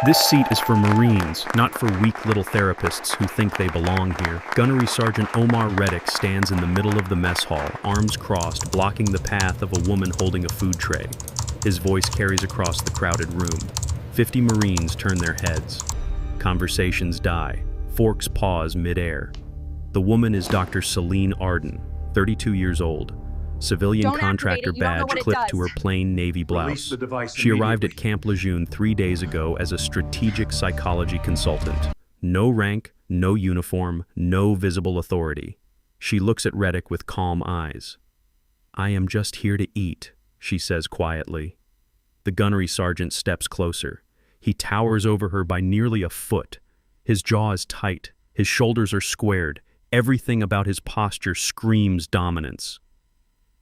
This seat is for Marines, not for weak little therapists who think they belong here. Gunnery Sergeant Omar Reddick stands in the middle of the mess hall, arms crossed, blocking the path of a woman holding a food tray. His voice carries across the crowded room. 50 Marines turn their heads. Conversations die. Forks pause mid-air. The woman is Dr. Celine Arden, 32 years old. Civilian contractor badge clipped to her plain navy blouse. She arrived at Camp Lejeune 3 days ago as a strategic psychology consultant. No rank, no uniform, no visible authority. She looks at Reddick with calm eyes. "I am just here to eat," she says quietly. The gunnery sergeant steps closer. He towers over her by nearly a foot. His jaw is tight. His shoulders are squared. Everything about his posture screams dominance.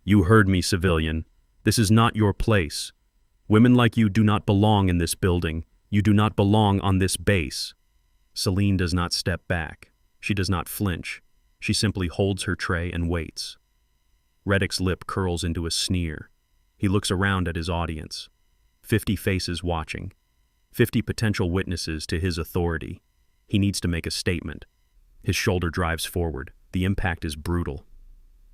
"You heard me, civilian. This is not your place. Women like you do not belong in this building. You do not belong on this base." Celine does not step back. She does not flinch. She simply holds her tray and waits. Reddick's lip curls into a sneer. He looks around at his audience. 50 faces watching. 50 potential witnesses to his authority. He needs to make a statement. His shoulder drives forward. The impact is brutal.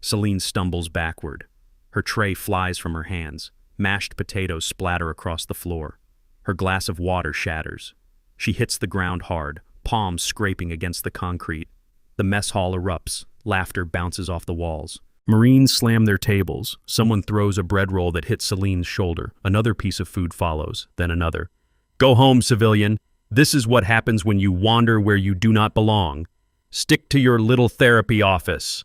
Celine stumbles backward. Her tray flies from her hands. Mashed potatoes splatter across the floor. Her glass of water shatters. She hits the ground hard, palms scraping against the concrete. The mess hall erupts. Laughter bounces off the walls. Marines slam their tables. Someone throws a bread roll that hits Celine's shoulder. Another piece of food follows, then another. "Go home, civilian. This is what happens when you wander where you do not belong. Stick to your little therapy office."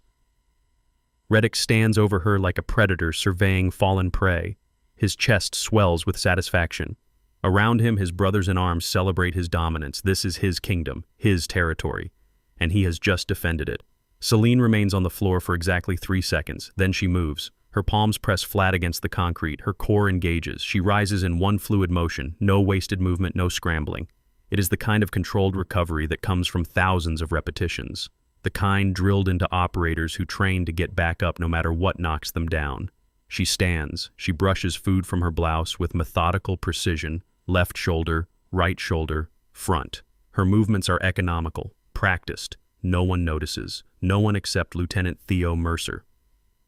Reddick stands over her like a predator surveying fallen prey. His chest swells with satisfaction. Around him, his brothers in arms celebrate his dominance. This is his kingdom, his territory, and he has just defended it. Celine remains on the floor for exactly 3 seconds. Then she moves. Her palms press flat against the concrete. Her core engages. She rises in one fluid motion. No wasted movement, no scrambling. It is the kind of controlled recovery that comes from thousands of repetitions. The kind drilled into operators who train to get back up no matter what knocks them down. She stands. She brushes food from her blouse with methodical precision. Left shoulder, right shoulder, front. Her movements are economical, practiced. No one notices. No one except Lieutenant Theo Mercer.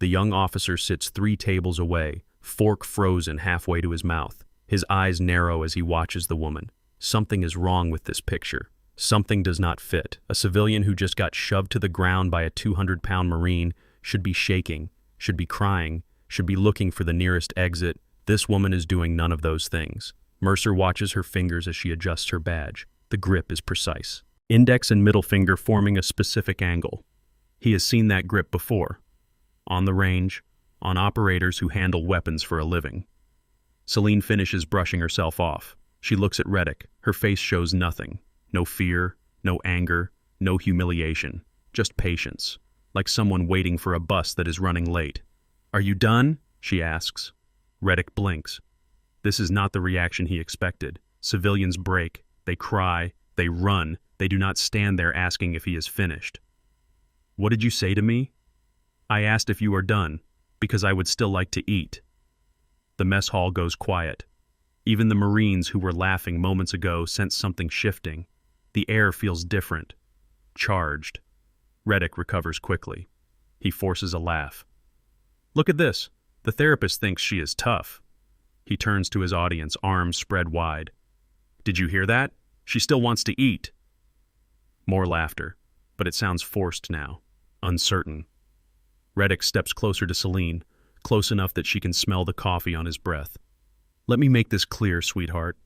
The young officer sits 3 tables away, fork frozen halfway to his mouth. His eyes narrow as he watches the woman. Something is wrong with this picture. Something does not fit. A civilian who just got shoved to the ground by a 200-pound Marine should be shaking, should be crying, should be looking for the nearest exit. This woman is doing none of those things. Mercer watches her fingers as she adjusts her badge. The grip is precise. Index and middle finger forming a specific angle. He has seen that grip before. On the range, on operators who handle weapons for a living. Celine finishes brushing herself off. She looks at Reddick. Her face shows nothing. No fear, no anger, no humiliation. Just patience, like someone waiting for a bus that is running late. "Are you done?" she asks. Reddick blinks. This is not the reaction he expected. Civilians break, they cry, they run. They do not stand there asking if he is finished. "What did you say to me?" "I asked if you are done, because I would still like to eat." The mess hall goes quiet. Even the Marines who were laughing moments ago sense something shifting. The air feels different, charged. Reddick recovers quickly. He forces a laugh. "Look at this. The therapist thinks she is tough." He turns to his audience, arms spread wide. "Did you hear that? She still wants to eat." More laughter, but it sounds forced now, uncertain. Reddick steps closer to Celine, close enough that she can smell the coffee on his breath. "Let me make this clear, sweetheart.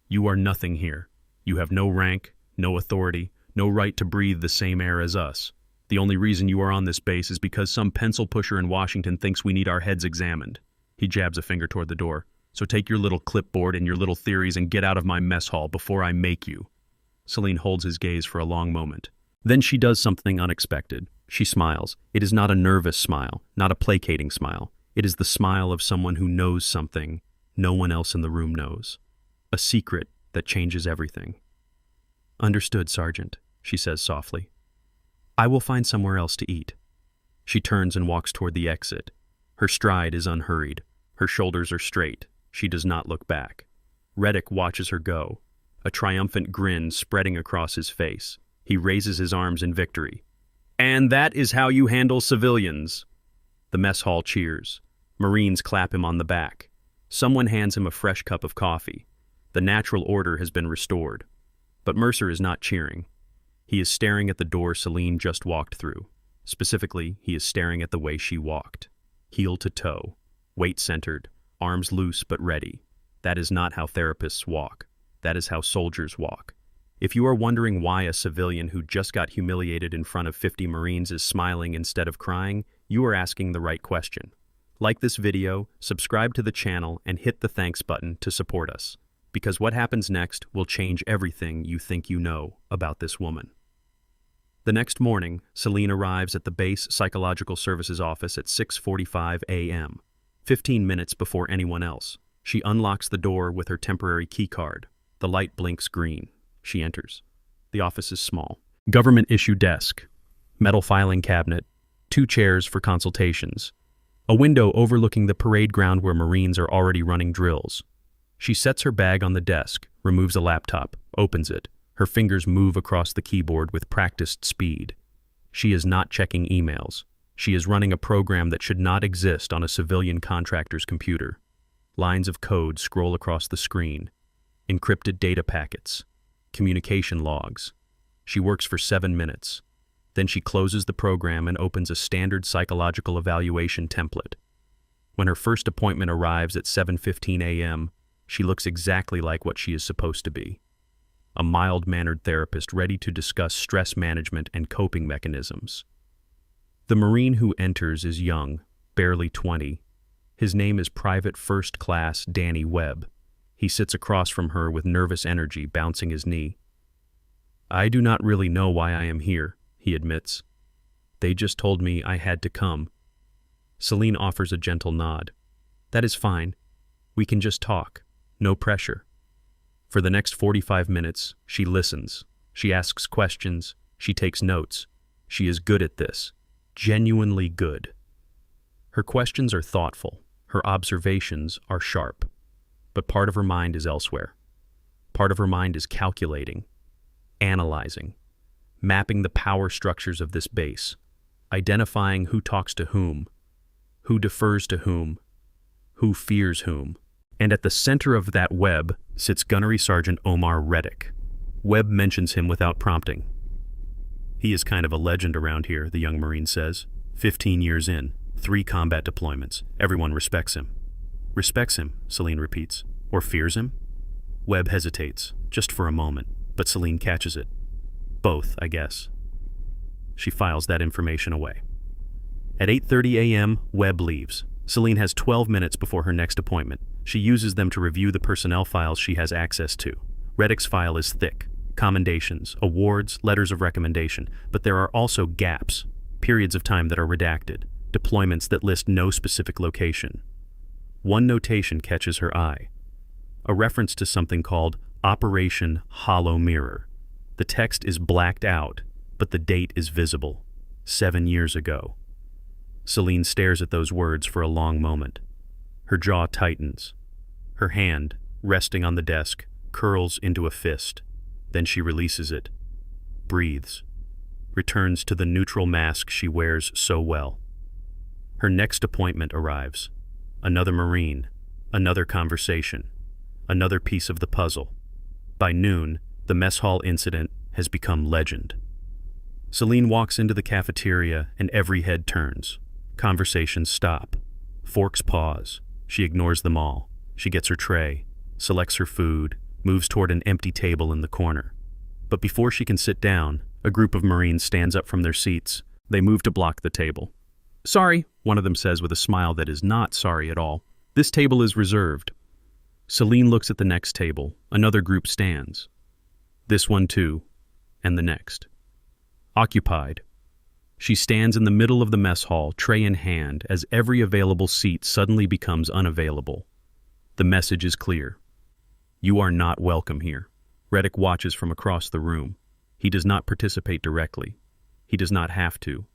You are nothing here. You have no rank, no authority, no right to breathe the same air as us. The only reason you are on this base is because some pencil pusher in Washington thinks we need our heads examined." He jabs a finger toward the door. "So take your little clipboard and your little theories and get out of my mess hall before I make you." Celine holds his gaze for a long moment. Then she does something unexpected. She smiles. It is not a nervous smile, not a placating smile. It is the smile of someone who knows something no one else in the room knows. A secret that changes everything. "Understood, Sergeant," she says softly. "I will find somewhere else to eat." She turns and walks toward the exit. Her stride is unhurried. Her shoulders are straight. She does not look back. Reddick watches her go. a triumphant grin spreading across his face. He raises his arms in victory. "And that is how you handle civilians." The mess hall cheers. Marines clap him on the back. Someone hands him a fresh cup of coffee. The natural order has been restored. But Mercer is not cheering. He is staring at the door Celine just walked through. Specifically, he is staring at the way she walked. Heel to toe, weight-centered, arms loose but ready. That is not how therapists walk. That is how soldiers walk. If you are wondering why a civilian who just got humiliated in front of 50 Marines is smiling instead of crying, you are asking the right question. Like this video, subscribe to the channel, and hit the thanks button to support us. Because what happens next will change everything you think you know about this woman. The next morning, Celine arrives at the base psychological services office at 6:45 a.m., 15 minutes before anyone else. She unlocks the door with her temporary key card. The light blinks green. She enters. The office is small. Government-issue desk, metal filing cabinet, 2 chairs for consultations, a window overlooking the parade ground where Marines are already running drills. She sets her bag on the desk, removes a laptop, opens it. Her fingers move across the keyboard with practiced speed. She is not checking emails. She is running a program that should not exist on a civilian contractor's computer. Lines of code scroll across the screen. Encrypted data packets. Communication logs. She works for 7 minutes. Then she closes the program and opens a standard psychological evaluation template. When her first appointment arrives at 7:15 a.m., she looks exactly like what she is supposed to be. A mild-mannered therapist ready to discuss stress management and coping mechanisms. The Marine who enters is young, barely 20. His name is Private First Class Danny Webb. He sits across from her with nervous energy bouncing his knee. "I do not really know why I am here," he admits. "They just told me I had to come." Celine offers a gentle nod. "That is fine. We can just talk. No pressure." For the next 45 minutes, she listens. She asks questions. She takes notes. She is good at this. Genuinely good. Her questions are thoughtful. Her observations are sharp. But part of her mind is elsewhere. Part of her mind is calculating, analyzing, mapping the power structures of this base, identifying who talks to whom, who defers to whom, who fears whom. And at the center of that web sits Gunnery Sergeant Omar Reddick. Webb mentions him without prompting. "He is kind of a legend around here," the young Marine says. 15 years in, 3 combat deployments. Everyone respects him. "Respects him," Celine repeats. "Or fears him?" Webb hesitates, just for a moment, but Celine catches it. "Both, I guess." She files that information away. At 8:30 a.m., Webb leaves. Celine has 12 minutes before her next appointment. She uses them to review the personnel files she has access to. Reddick's file is thick. Commendations, awards, letters of recommendation. But there are also gaps, periods of time that are redacted, deployments that list no specific location. One notation catches her eye. A reference to something called Operation Hollow Mirror. The text is blacked out, but the date is visible. 7 years ago. Celine stares at those words for a long moment. Her jaw tightens. Her hand, resting on the desk, curls into a fist. Then she releases it, breathes, returns to the neutral mask she wears so well. Her next appointment arrives. Another Marine, another conversation, another piece of the puzzle. By noon, the mess hall incident has become legend. Celine walks into the cafeteria and every head turns. Conversations stop. Forks pause. She ignores them all. She gets her tray, selects her food, moves toward an empty table in the corner. But before she can sit down, a group of Marines stands up from their seats. They move to block the table. "Sorry," one of them says with a smile that is not sorry at all. "This table is reserved." Celine looks at the next table. Another group stands. This one too, and the next. Occupied. She stands in the middle of the mess hall, tray in hand, as every available seat suddenly becomes unavailable. The message is clear. You are not welcome here. Reddick watches from across the room. He does not participate directly. He does not have to.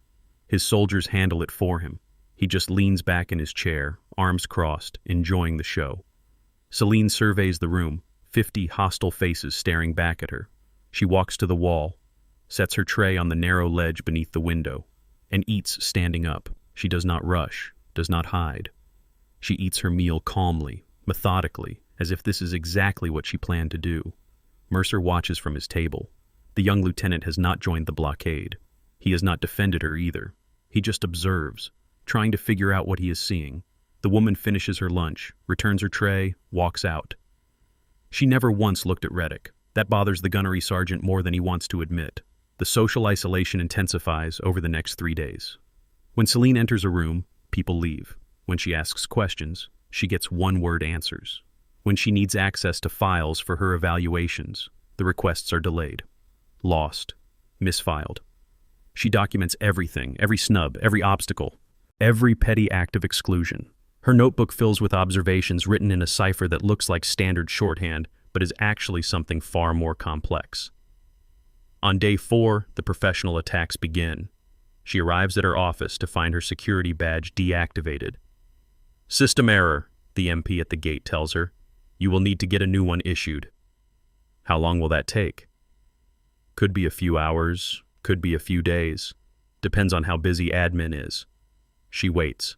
His soldiers handle it for him. He just leans back in his chair, arms crossed, enjoying the show. Celine surveys the room. 50 hostile faces staring back at her. She walks to the wall, sets her tray on the narrow ledge beneath the window, and eats standing up. She does not rush, does not hide. She eats her meal calmly, methodically, as if this is exactly what she planned to do. Mercer watches from his table. The young lieutenant has not joined the blockade. He has not defended her either. He just observes, trying to figure out what he is seeing. The woman finishes her lunch, returns her tray, walks out. She never once looked at Reddick. That bothers the gunnery sergeant more than he wants to admit. The social isolation intensifies over the next 3 days. When Celine enters a room, people leave. When she asks questions, she gets one-word answers. When she needs access to files for her evaluations, the requests are delayed. Lost. Misfiled. She documents everything, every snub, every obstacle, every petty act of exclusion. Her notebook fills with observations written in a cipher that looks like standard shorthand, but is actually something far more complex. On day 4, the professional attacks begin. She arrives at her office to find her security badge deactivated. "System error," the MP at the gate tells her. "You will need to get a new one issued." How long will that take? Could be a few hours, could be a few days. Depends on how busy admin is. She waits.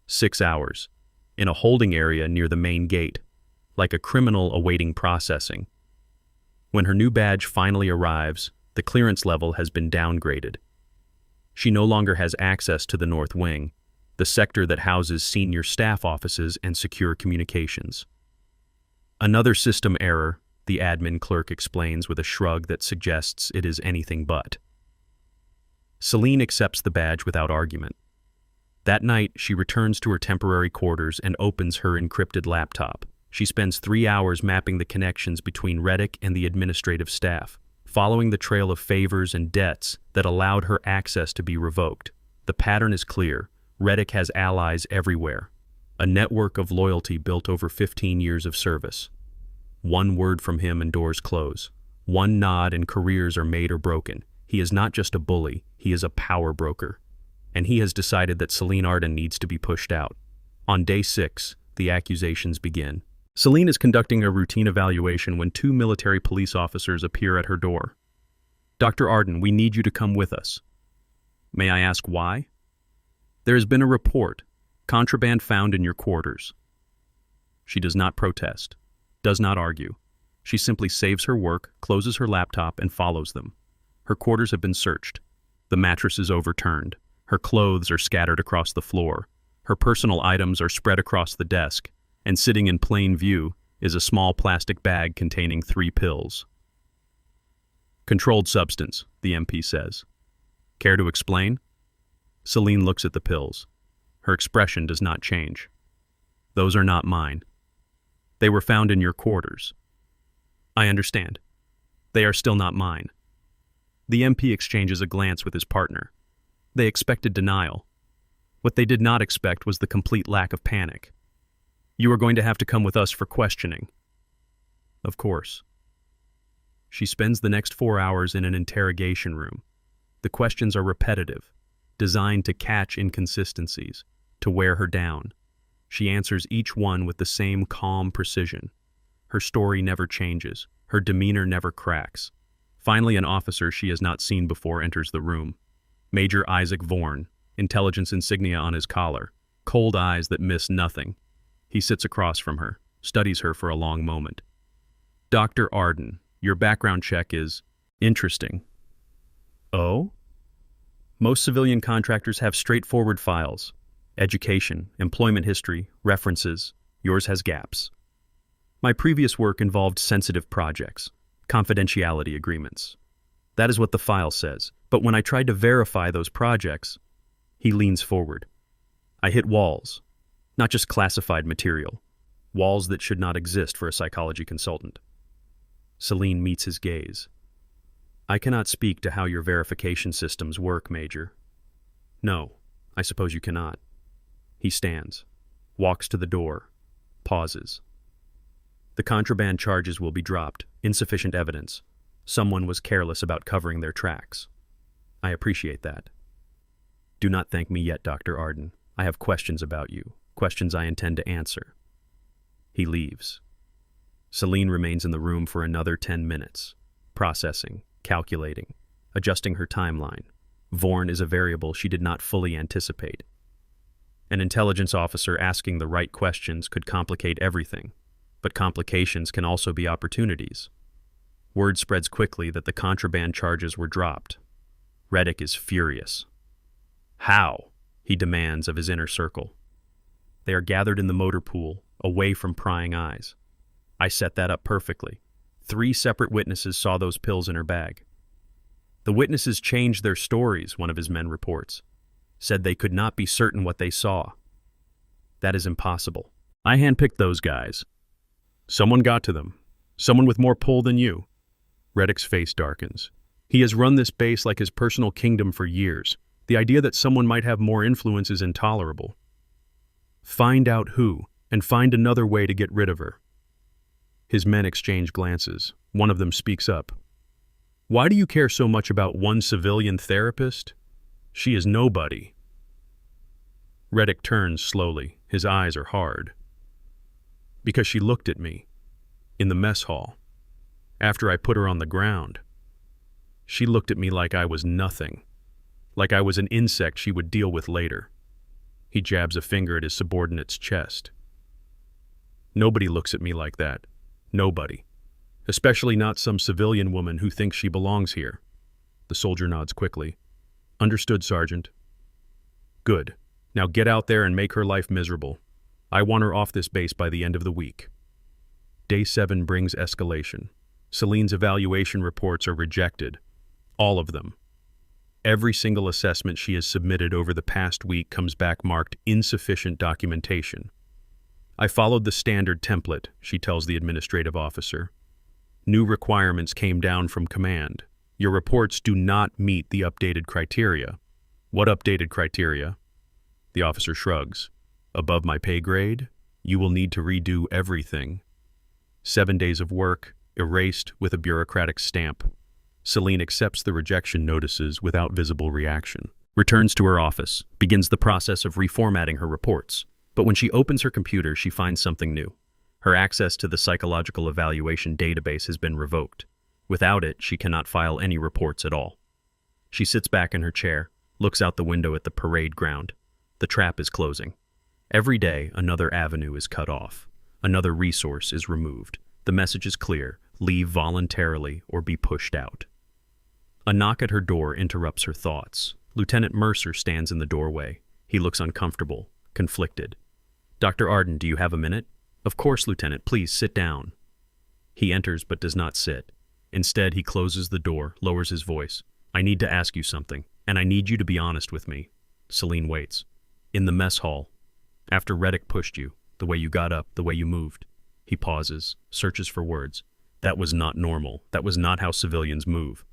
6 hours. In a holding area near the main gate, like a criminal awaiting processing. When her new badge finally arrives, the clearance level has been downgraded. She no longer has access to the North Wing, the sector that houses senior staff offices and secure communications. Another system error, the admin clerk explains with a shrug that suggests it is anything but. Celine accepts the badge without argument. That night, she returns to her temporary quarters and opens her encrypted laptop. She spends 3 hours mapping the connections between Reddick and the administrative staff, following the trail of favors and debts that allowed her access to be revoked. The pattern is clear. Reddick has allies everywhere. A network of loyalty built over 15 years of service. One word from him and doors close. One nod and careers are made or broken. He is not just a bully, he is a power broker. And he has decided that Celine Arden needs to be pushed out. On day 6, the accusations begin. Celine is conducting a routine evaluation when 2 military police officers appear at her door. "Dr. Arden, we need you to come with us." "May I ask why?" "There has been a report. Contraband found in your quarters." She does not protest, does not argue. She simply saves her work, closes her laptop, and follows them. Her quarters have been searched. The mattress is overturned. Her clothes are scattered across the floor. Her personal items are spread across the desk, and sitting in plain view is a small plastic bag containing 3 pills. "Controlled substance," the MP says. "Care to explain?" Celine looks at the pills. Her expression does not change. "Those are not mine. They were found in your quarters." "I understand. They are still not mine." The MP exchanges a glance with his partner. They expected denial. What they did not expect was the complete lack of panic. "You are going to have to come with us for questioning." "Of course." She spends the next 4 hours in an interrogation room. The questions are repetitive, designed to catch inconsistencies, to wear her down. She answers each one with the same calm precision. Her story never changes. Her demeanor never cracks. Finally, an officer she has not seen before enters the room. Major Isaac Vaughan, intelligence insignia on his collar, cold eyes that miss nothing. He sits across from her, studies her for a long moment. "Dr. Arden, your background check is interesting." "Oh?" "Most civilian contractors have straightforward files. Education, employment history, references. Yours has gaps. My previous work involved sensitive projects, confidentiality agreements. That is what the file says. But when I tried to verify those projects," he leans forward. "I hit walls. Not just classified material. Walls that should not exist for a psychology consultant." Celine meets his gaze. "I cannot speak to how your verification systems work, Major." "No, I suppose you cannot." He stands, walks to the door, pauses. "The contraband charges will be dropped. Insufficient evidence. Someone was careless about covering their tracks. I appreciate that. Do not thank me yet, Dr. Arden. I have questions about you, questions I intend to answer." He leaves. Celine remains in the room for another 10 minutes, processing, calculating, adjusting her timeline. Vorn is a variable she did not fully anticipate. An intelligence officer asking the right questions could complicate everything, but complications can also be opportunities. Word spreads quickly that the contraband charges were dropped. Reddick is furious. How? He demands of his inner circle. They are gathered in the motor pool, away from prying eyes. I set that up perfectly. 3 separate witnesses saw those pills in her bag. The witnesses changed their stories, one of his men reports. Said they could not be certain what they saw. That is impossible. I handpicked those guys. Someone got to them. Someone with more pull than you. Reddick's face darkens. He has run this base like his personal kingdom for years. The idea that someone might have more influence is intolerable. Find out who, and find another way to get rid of her. His men exchange glances. One of them speaks up. Why do you care so much about one civilian therapist? She is nobody. Reddick turns slowly. His eyes are hard. Because she looked at me. In the mess hall. After I put her on the ground. She looked at me like I was nothing. Like I was an insect she would deal with later. He jabs a finger at his subordinate's chest. Nobody looks at me like that. Nobody. Especially not some civilian woman who thinks she belongs here. The soldier nods quickly. Understood, Sergeant. Good. Now get out there and make her life miserable. I want her off this base by the end of the week. Day 7 brings escalation. Celine's evaluation reports are rejected. All of them. Every single assessment she has submitted over the past week comes back marked insufficient documentation. I followed the standard template, she tells the administrative officer. New requirements came down from command. Your reports do not meet the updated criteria. What updated criteria? The officer shrugs. Above my pay grade, you will need to redo everything. 7 days of work, erased with a bureaucratic stamp. Celine accepts the rejection notices without visible reaction. Returns to her office, begins the process of reformatting her reports. But when she opens her computer, she finds something new. Her access to the psychological evaluation database has been revoked. Without it, she cannot file any reports at all. She sits back in her chair, looks out the window at the parade ground. The trap is closing. Every day, another avenue is cut off. Another resource is removed. The message is clear: leave voluntarily or be pushed out. A knock at her door interrupts her thoughts. Lieutenant Mercer stands in the doorway. He looks uncomfortable, conflicted. Dr. Arden, do you have a minute? Of course, Lieutenant. Please sit down. He enters but does not sit. Instead, he closes the door, lowers his voice. I need to ask you something, and I need you to be honest with me. Celine waits. In the mess hall, after Reddick pushed you, the way you got up, the way you moved. He pauses, searches for words. That was not normal. That was not how civilians move.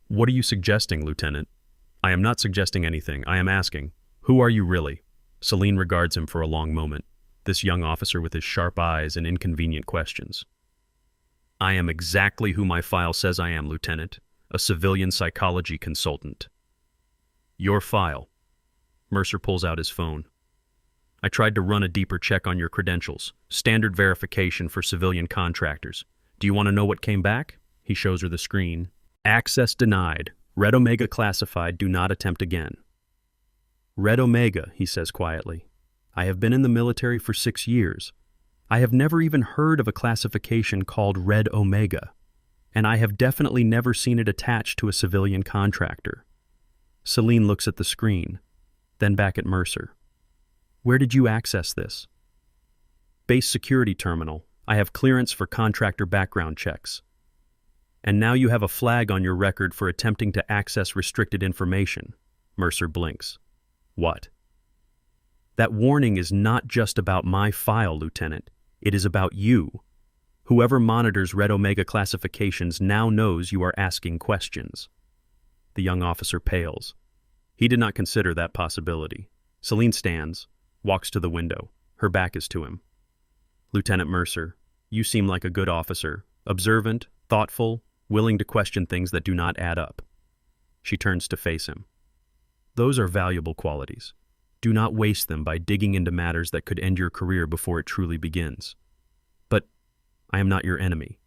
What are you suggesting, Lieutenant? I am not suggesting anything. I am asking, who are you really? Celine regards him for a long moment, this young officer with his sharp eyes and inconvenient questions. I am exactly who my file says I am, Lieutenant, a civilian psychology consultant. Your file. Mercer pulls out his phone. I tried to run a deeper check on your credentials, standard verification for civilian contractors. Do you want to know what came back? He shows her the screen. Access denied. Red Omega classified. Do not attempt again. Red Omega, he says quietly. I have been in the military for 6 years. I have never even heard of a classification called Red Omega, and I have definitely never seen it attached to a civilian contractor. Celine looks at the screen, then back at Mercer. Where did you access this? Base security terminal. I have clearance for contractor background checks. And now you have a flag on your record for attempting to access restricted information. Mercer blinks. What? That warning is not just about my file, Lieutenant. It is about you. Whoever monitors Red Omega classifications now knows you are asking questions. The young officer pales. He did not consider that possibility. Celine stands, walks to the window. Her back is to him. Lieutenant Mercer, you seem like a good officer, observant, thoughtful, willing to question things that do not add up. She turns to face him. Those are valuable qualities. Do not waste them by digging into matters that could end your career before it truly begins. But I am not your enemy.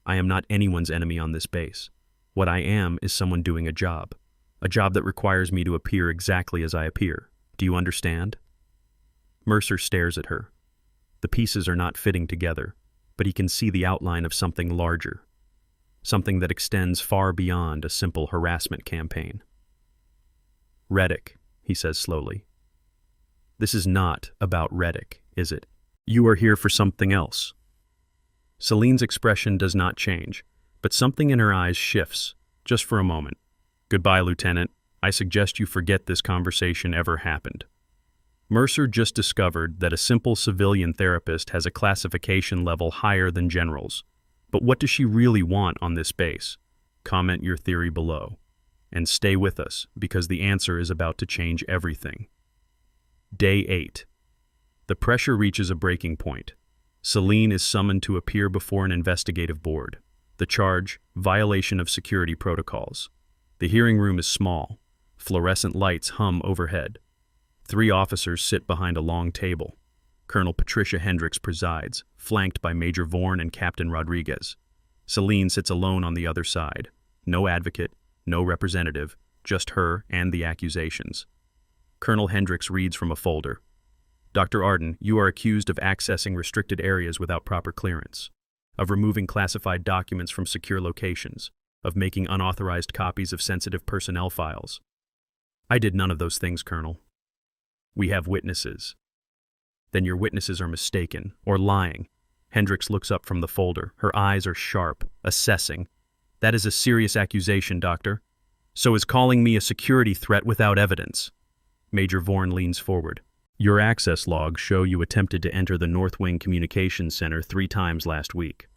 I am not anyone's enemy on this base. What I am is someone doing a job that requires me to appear exactly as I appear. Do you understand? Mercer stares at her. The pieces are not fitting together, but he can see the outline of something larger, something that extends far beyond a simple harassment campaign. Reddick, he says slowly. This is not about Reddick, is it? You are here for something else. Celine's expression does not change, but something in her eyes shifts, just for a moment. Goodbye, Lieutenant. I suggest you forget this conversation ever happened. Mercer just discovered that a simple civilian therapist has a classification level higher than generals. But what does she really want on this base? Comment your theory below. And stay with us, because the answer is about to change everything. Day 8. The pressure reaches a breaking point. Celine is summoned to appear before an investigative board. The charge, violation of security protocols. The hearing room is small. Fluorescent lights hum overhead. 3 officers sit behind a long table. Colonel Patricia Hendricks presides, flanked by Major Vorn and Captain Rodriguez. Celine sits alone on the other side. No advocate, no representative, just her and the accusations. Colonel Hendricks reads from a folder. Dr. Arden, you are accused of accessing restricted areas without proper clearance, of removing classified documents from secure locations, of making unauthorized copies of sensitive personnel files. I did none of those things, Colonel. We have witnesses. Then your witnesses are mistaken, or lying. Hendricks looks up from the folder. Her eyes are sharp, assessing. That is a serious accusation, Doctor. So is calling me a security threat without evidence. Major Vorn leans forward. Your access logs show you attempted to enter the North Wing Communications Center 3 times last week.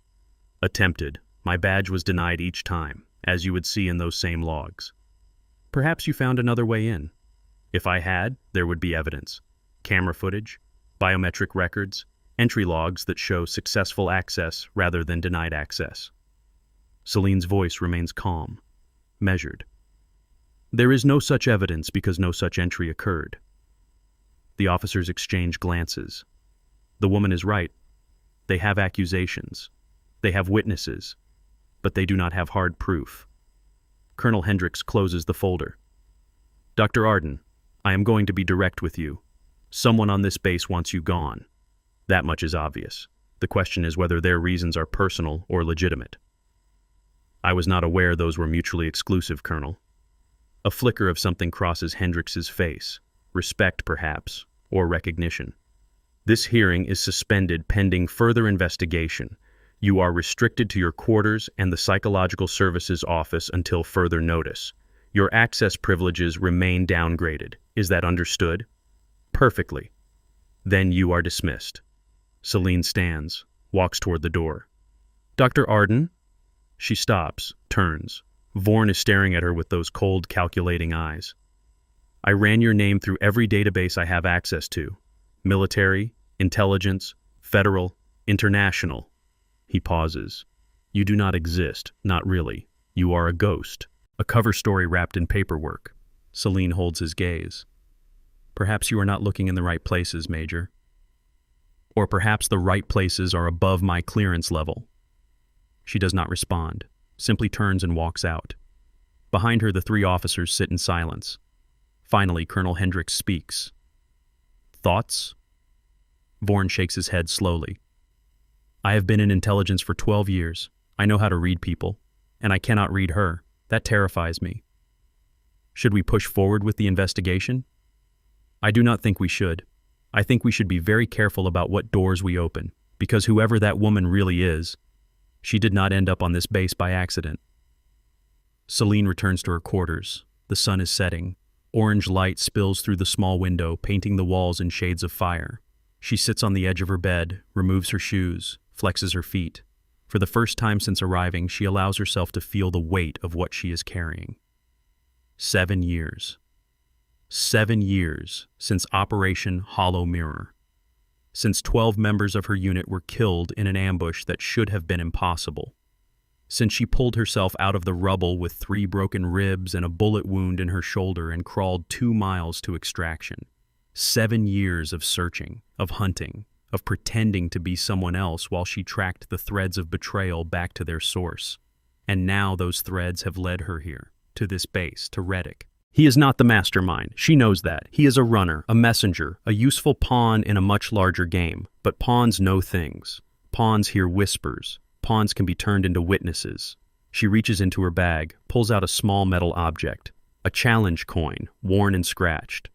Attempted. My badge was denied each time, as you would see in those same logs. Perhaps you found another way in. If I had, there would be evidence. Camera footage, biometric records, entry logs that show successful access rather than denied access. Celine's voice remains calm, measured. There is no such evidence because no such entry occurred. The officers exchange glances. The woman is right. They have accusations. They have witnesses, but they do not have hard proof. Colonel Hendricks closes the folder. Dr. Arden, I am going to be direct with you. Someone on this base wants you gone. That much is obvious. The question is whether their reasons are personal or legitimate. I was not aware those were mutually exclusive, Colonel. A flicker of something crosses Hendricks's face. Respect, perhaps, or recognition. This hearing is suspended pending further investigation. You are restricted to your quarters and the Psychological Services Office until further notice. Your access privileges remain downgraded. Is that understood? Perfectly. Then you are dismissed. Celine stands, walks toward the door. Dr. Arden? She stops, turns. Vorn is staring at her with those cold, calculating eyes. I ran your name through every database I have access to. Military, intelligence, federal, international. He pauses. You do not exist, not really. You are a ghost. A cover story wrapped in paperwork. Celine holds his gaze. Perhaps you are not looking in the right places, Major. Or perhaps the right places are above my clearance level. She does not respond, simply turns and walks out. Behind her, the 3 officers sit in silence. Finally, Colonel Hendricks speaks. Thoughts? Vorn shakes his head slowly. I have been in intelligence for 12 years. I know how to read people, and I cannot read her. That terrifies me. Should we push forward with the investigation? I do not think we should. I think we should be very careful about what doors we open, because whoever that woman really is, she did not end up on this base by accident. Celine returns to her quarters. The sun is setting. Orange light spills through the small window, painting the walls in shades of fire. She sits on the edge of her bed, removes her shoes, flexes her feet. For the first time since arriving, she allows herself to feel the weight of what she is carrying. 7 years. 7 years since Operation Hollow Mirror. Since 12 members of her unit were killed in an ambush that should have been impossible. Since she pulled herself out of the rubble with 3 broken ribs and a bullet wound in her shoulder and crawled 2 miles to extraction. 7 years of searching, of hunting, of pretending to be someone else while she tracked the threads of betrayal back to their source. And now those threads have led her here, to this base, to Reddick. He is not the mastermind. She knows that. He is a runner, a messenger, a useful pawn in a much larger game. But pawns know things. Pawns hear whispers. Pawns can be turned into witnesses. She reaches into her bag, pulls out a small metal object, a challenge coin, worn and scratched.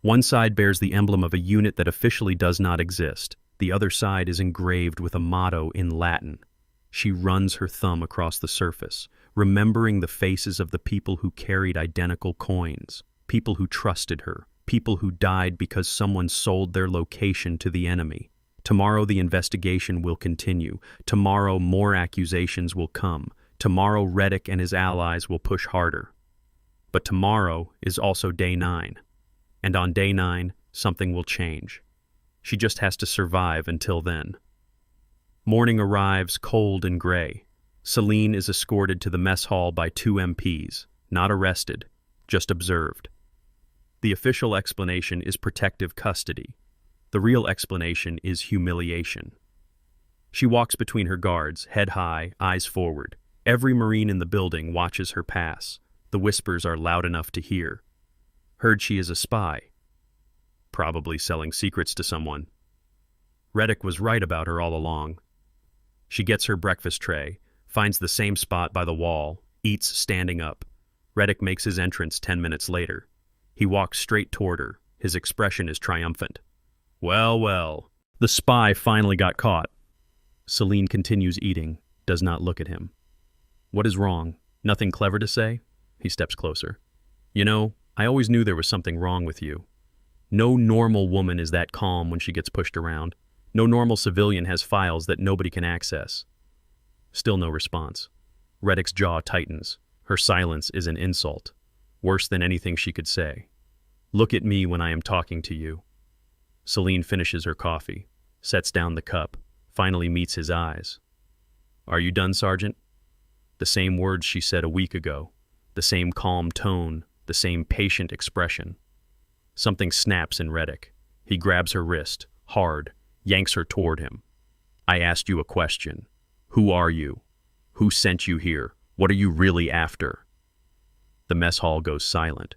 One side bears the emblem of a unit that officially does not exist. The other side is engraved with a motto in Latin. She runs her thumb across the surface, remembering the faces of the people who carried identical coins, people who trusted her, people who died because someone sold their location to the enemy. Tomorrow the investigation will continue. Tomorrow more accusations will come. Tomorrow Reddick and his allies will push harder. But tomorrow is also day 9. And on day 9, something will change. She just has to survive until then. Morning arrives cold and gray. Celine is escorted to the mess hall by 2 MPs, not arrested, just observed. The official explanation is protective custody. The real explanation is humiliation. She walks between her guards, head high, eyes forward. Every Marine in the building watches her pass. The whispers are loud enough to hear. Heard she is a spy. Probably selling secrets to someone. Reddick was right about her all along. She gets her breakfast tray, finds the same spot by the wall, eats standing up. Reddick makes his entrance 10 minutes later. He walks straight toward her. His expression is triumphant. Well, well, the spy finally got caught. Celine continues eating, does not look at him. What is wrong? Nothing clever to say? He steps closer. You know, I always knew there was something wrong with you. No normal woman is that calm when she gets pushed around. No normal civilian has files that nobody can access. Still no response. Reddick's jaw tightens. Her silence is an insult. Worse than anything she could say. Look at me when I am talking to you. Celine finishes her coffee, sets down the cup, finally meets his eyes. Are you done, Sergeant? The same words she said a week ago. The same calm tone, the same patient expression. Something snaps in Reddick. He grabs her wrist, hard, yanks her toward him. I asked you a question. Who are you? Who sent you here? What are you really after? The mess hall goes silent.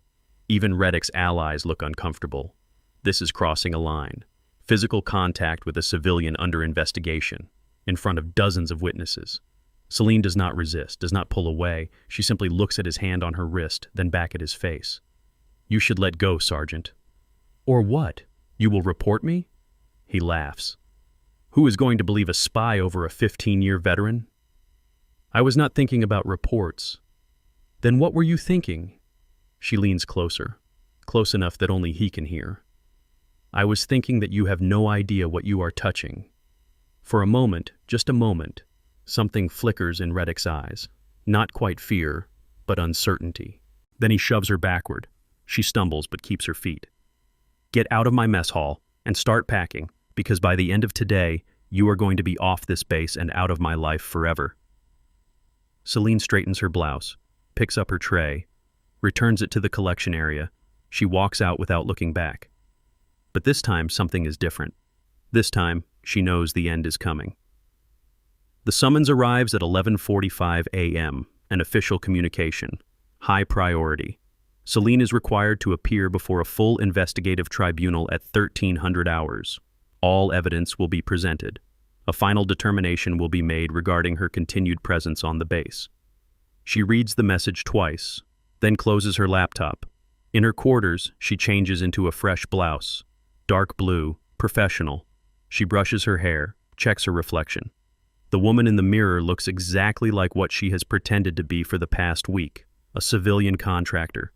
Even Reddick's allies look uncomfortable. This is crossing a line. Physical contact with a civilian under investigation, in front of dozens of witnesses. Celine does not resist, does not pull away. She simply looks at his hand on her wrist, then back at his face. You should let go, Sergeant. Or what? You will report me? He laughs. Who is going to believe a spy over a 15-year veteran? I was not thinking about reports. Then what were you thinking? She leans closer, close enough that only he can hear. I was thinking that you have no idea what you are touching. For a moment, just a moment, something flickers in Reddick's eyes. Not quite fear, but uncertainty. Then he shoves her backward. She stumbles but keeps her feet. Get out of my mess hall and start packing, because by the end of today, you are going to be off this base and out of my life forever. Celine straightens her blouse, picks up her tray, returns it to the collection area. She walks out without looking back. But this time, something is different. This time, she knows the end is coming. The summons arrives at 11:45 a.m., an official communication. High priority. Celine is required to appear before a full investigative tribunal at 1300 hours. All evidence will be presented. A final determination will be made regarding her continued presence on the base. She reads the message twice, then closes her laptop. In her quarters, she changes into a fresh blouse. Dark blue, professional. She brushes her hair, checks her reflection. The woman in the mirror looks exactly like what she has pretended to be for the past week, a civilian contractor.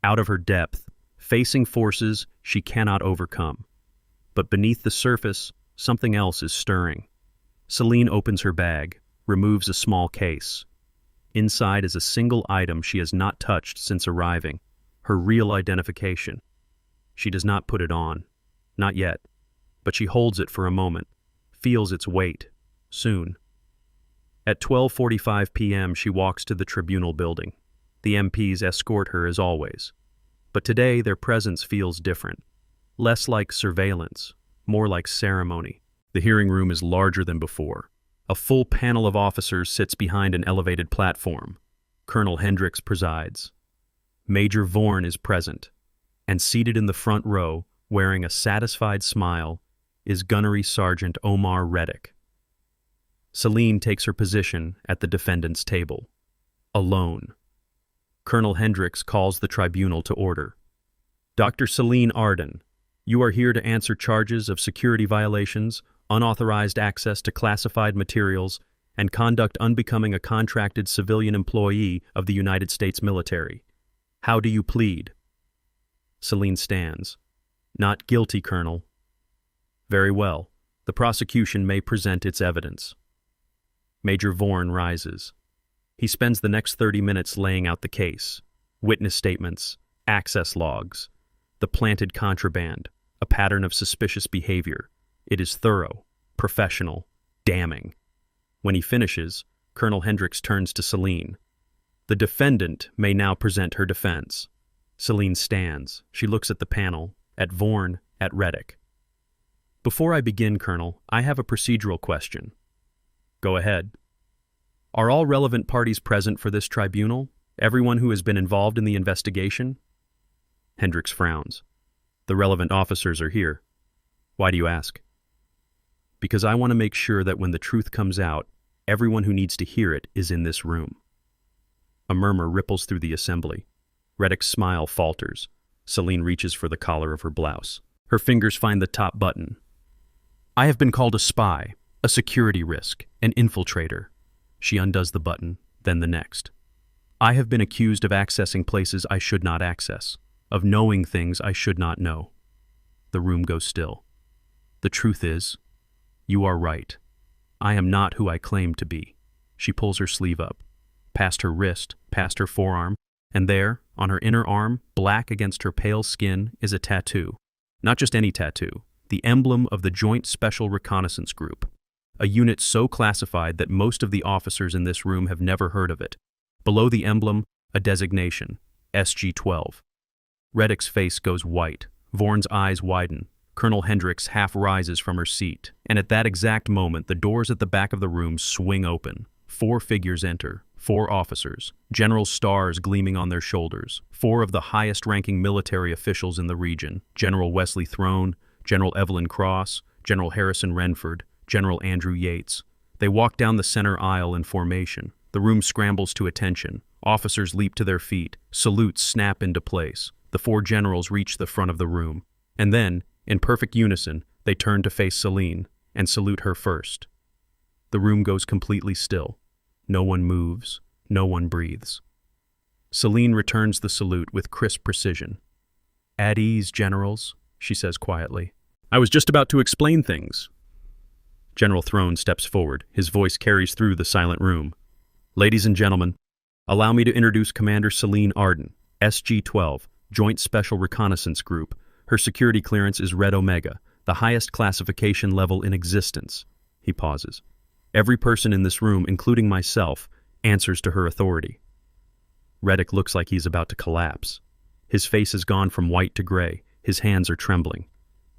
Out of her depth, facing forces she cannot overcome. But beneath the surface, something else is stirring. Celine opens her bag, removes a small case. Inside is a single item she has not touched since arriving, her real identification. She does not put it on. Not yet. But she holds it for a moment, feels its weight. Soon. At 12:45 p.m. she walks to the tribunal building. The MPs escort her as always. But today their presence feels different. Less like surveillance, more like ceremony. The hearing room is larger than before. A full panel of officers sits behind an elevated platform. Colonel Hendricks presides. Major Vorn is present, and seated in the front row, wearing a satisfied smile, is Gunnery Sergeant Omar Reddick. Celine takes her position at the defendant's table, alone. Colonel Hendricks calls the tribunal to order. Dr. Celine Arden, you are here to answer charges of security violations, unauthorized access to classified materials, and conduct unbecoming a contracted civilian employee of the United States military. How do you plead? Celine stands. Not guilty, Colonel. Very well. The prosecution may present its evidence. Major Vorn rises. He spends the next 30 minutes laying out the case. Witness statements, access logs, the planted contraband, a pattern of suspicious behavior. It is thorough, professional, damning. When he finishes, Colonel Hendricks turns to Celine. The defendant may now present her defense. Celine stands. She looks at the panel, at Vorn, at Reddick. Before I begin, Colonel, I have a procedural question. Go ahead. Are all relevant parties present for this tribunal? Everyone who has been involved in the investigation? Hendricks frowns. The relevant officers are here. Why do you ask? Because I want to make sure that when the truth comes out, everyone who needs to hear it is in this room. A murmur ripples through the assembly. Reddick's smile falters. Celine reaches for the collar of her blouse. Her fingers find the top button. I have been called a spy, a security risk, an infiltrator. She undoes the button, then the next. I have been accused of accessing places I should not access, of knowing things I should not know. The room goes still. The truth is, you are right. I am not who I claim to be. She pulls her sleeve up, past her wrist, past her forearm, and there, on her inner arm, black against her pale skin, is a tattoo. Not just any tattoo, the emblem of the Joint Special Reconnaissance Group, a unit so classified that most of the officers in this room have never heard of it. Below the emblem, a designation, SG-12. Reddick's face goes white. Vorn's eyes widen. Colonel Hendricks half rises from her seat, and at that exact moment, the doors at the back of the room swing open. 4 figures enter, 4 officers, general stars gleaming on their shoulders, 4 of the highest-ranking military officials in the region, General Wesley Throne, General Evelyn Cross, General Harrison Renford, General Andrew Yates. They walk down the center aisle in formation. The room scrambles to attention. Officers leap to their feet. Salutes snap into place. The 4 generals reach the front of the room. And then, in perfect unison, they turn to face Celine and salute her first. The room goes completely still. No one moves. No one breathes. Celine returns the salute with crisp precision. At ease, generals, she says quietly. I was just about to explain things. General Throne steps forward. His voice carries through the silent room. Ladies and gentlemen, allow me to introduce Commander Celine Arden, SG-12, Joint Special Reconnaissance Group. Her security clearance is Red Omega, the highest classification level in existence. He pauses. Every person in this room, including myself, answers to her authority. Reddick looks like he's about to collapse. His face has gone from white to gray. His hands are trembling.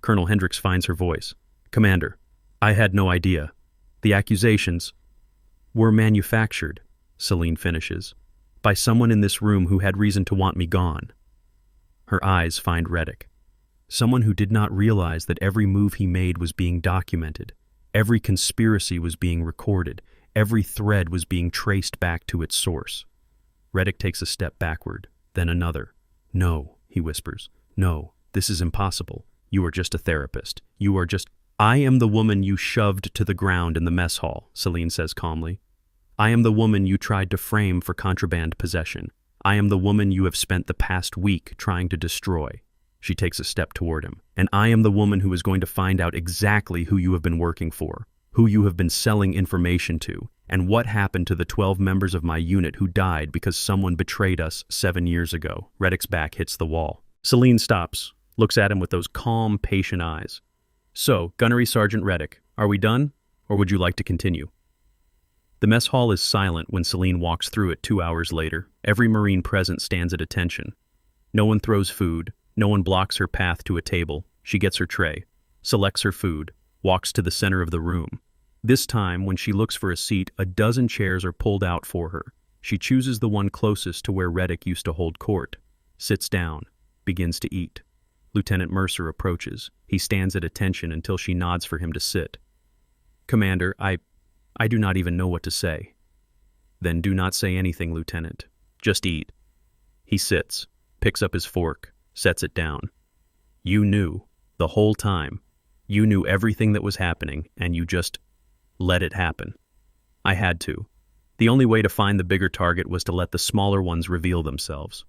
Colonel Hendricks finds her voice. Commander, I had no idea. The accusations were manufactured, Celine finishes, by someone in this room who had reason to want me gone. Her eyes find Reddick. Someone who did not realize that every move he made was being documented. Every conspiracy was being recorded. Every thread was being traced back to its source. Reddick takes a step backward, then another. No, he whispers. No, this is impossible. You are just a therapist. You are just... I am the woman you shoved to the ground in the mess hall, Celine says calmly. I am the woman you tried to frame for contraband possession. I am the woman you have spent the past week trying to destroy. She takes a step toward him. And I am the woman who is going to find out exactly who you have been working for, who you have been selling information to, and what happened to the 12 members of my unit who died because someone betrayed us 7 years ago. Reddick's back hits the wall. Celine stops, looks at him with those calm, patient eyes. So, Gunnery Sergeant Reddick, are we done, or would you like to continue? The mess hall is silent when Celine walks through it 2 hours later. Every Marine present stands at attention. No one throws food. No one blocks her path to a table. She gets her tray, selects her food, walks to the center of the room. This time, when she looks for a seat, a dozen chairs are pulled out for her. She chooses the one closest to where Reddick used to hold court, sits down, begins to eat. Lieutenant Mercer approaches. He stands at attention until she nods for him to sit. "Commander, I do not even know what to say." "Then do not say anything, Lieutenant. Just eat." He sits, picks up his fork, sets it down. "You knew, the whole time. You knew everything that was happening, and you just let it happen." "I had to. The only way to find the bigger target was to let the smaller ones reveal themselves."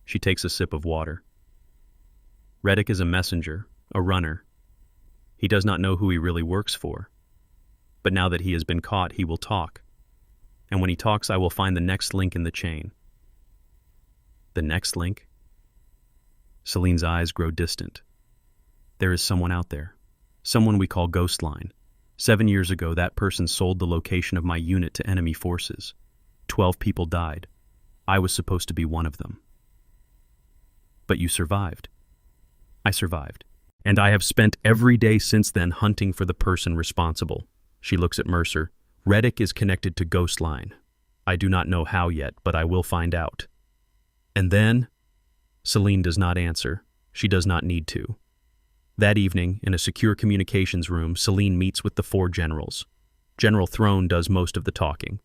She takes a sip of water. Reddick is a messenger, a runner. He does not know who he really works for. But now that he has been caught, he will talk. And when he talks, I will find the next link in the chain. The next link? Celine's eyes grow distant. There is someone out there. Someone we call Ghostline. 7 years ago, that person sold the location of my unit to enemy forces. 12 people died. I was supposed to be one of them. But you survived. I survived. And I have spent every day since then hunting for the person responsible. She looks at Mercer. Reddick is connected to Ghostline. I do not know how yet, but I will find out. And then? Celine does not answer. She does not need to. That evening, in a secure communications room, Celine meets with the 4 generals. General Throne does most of the talking.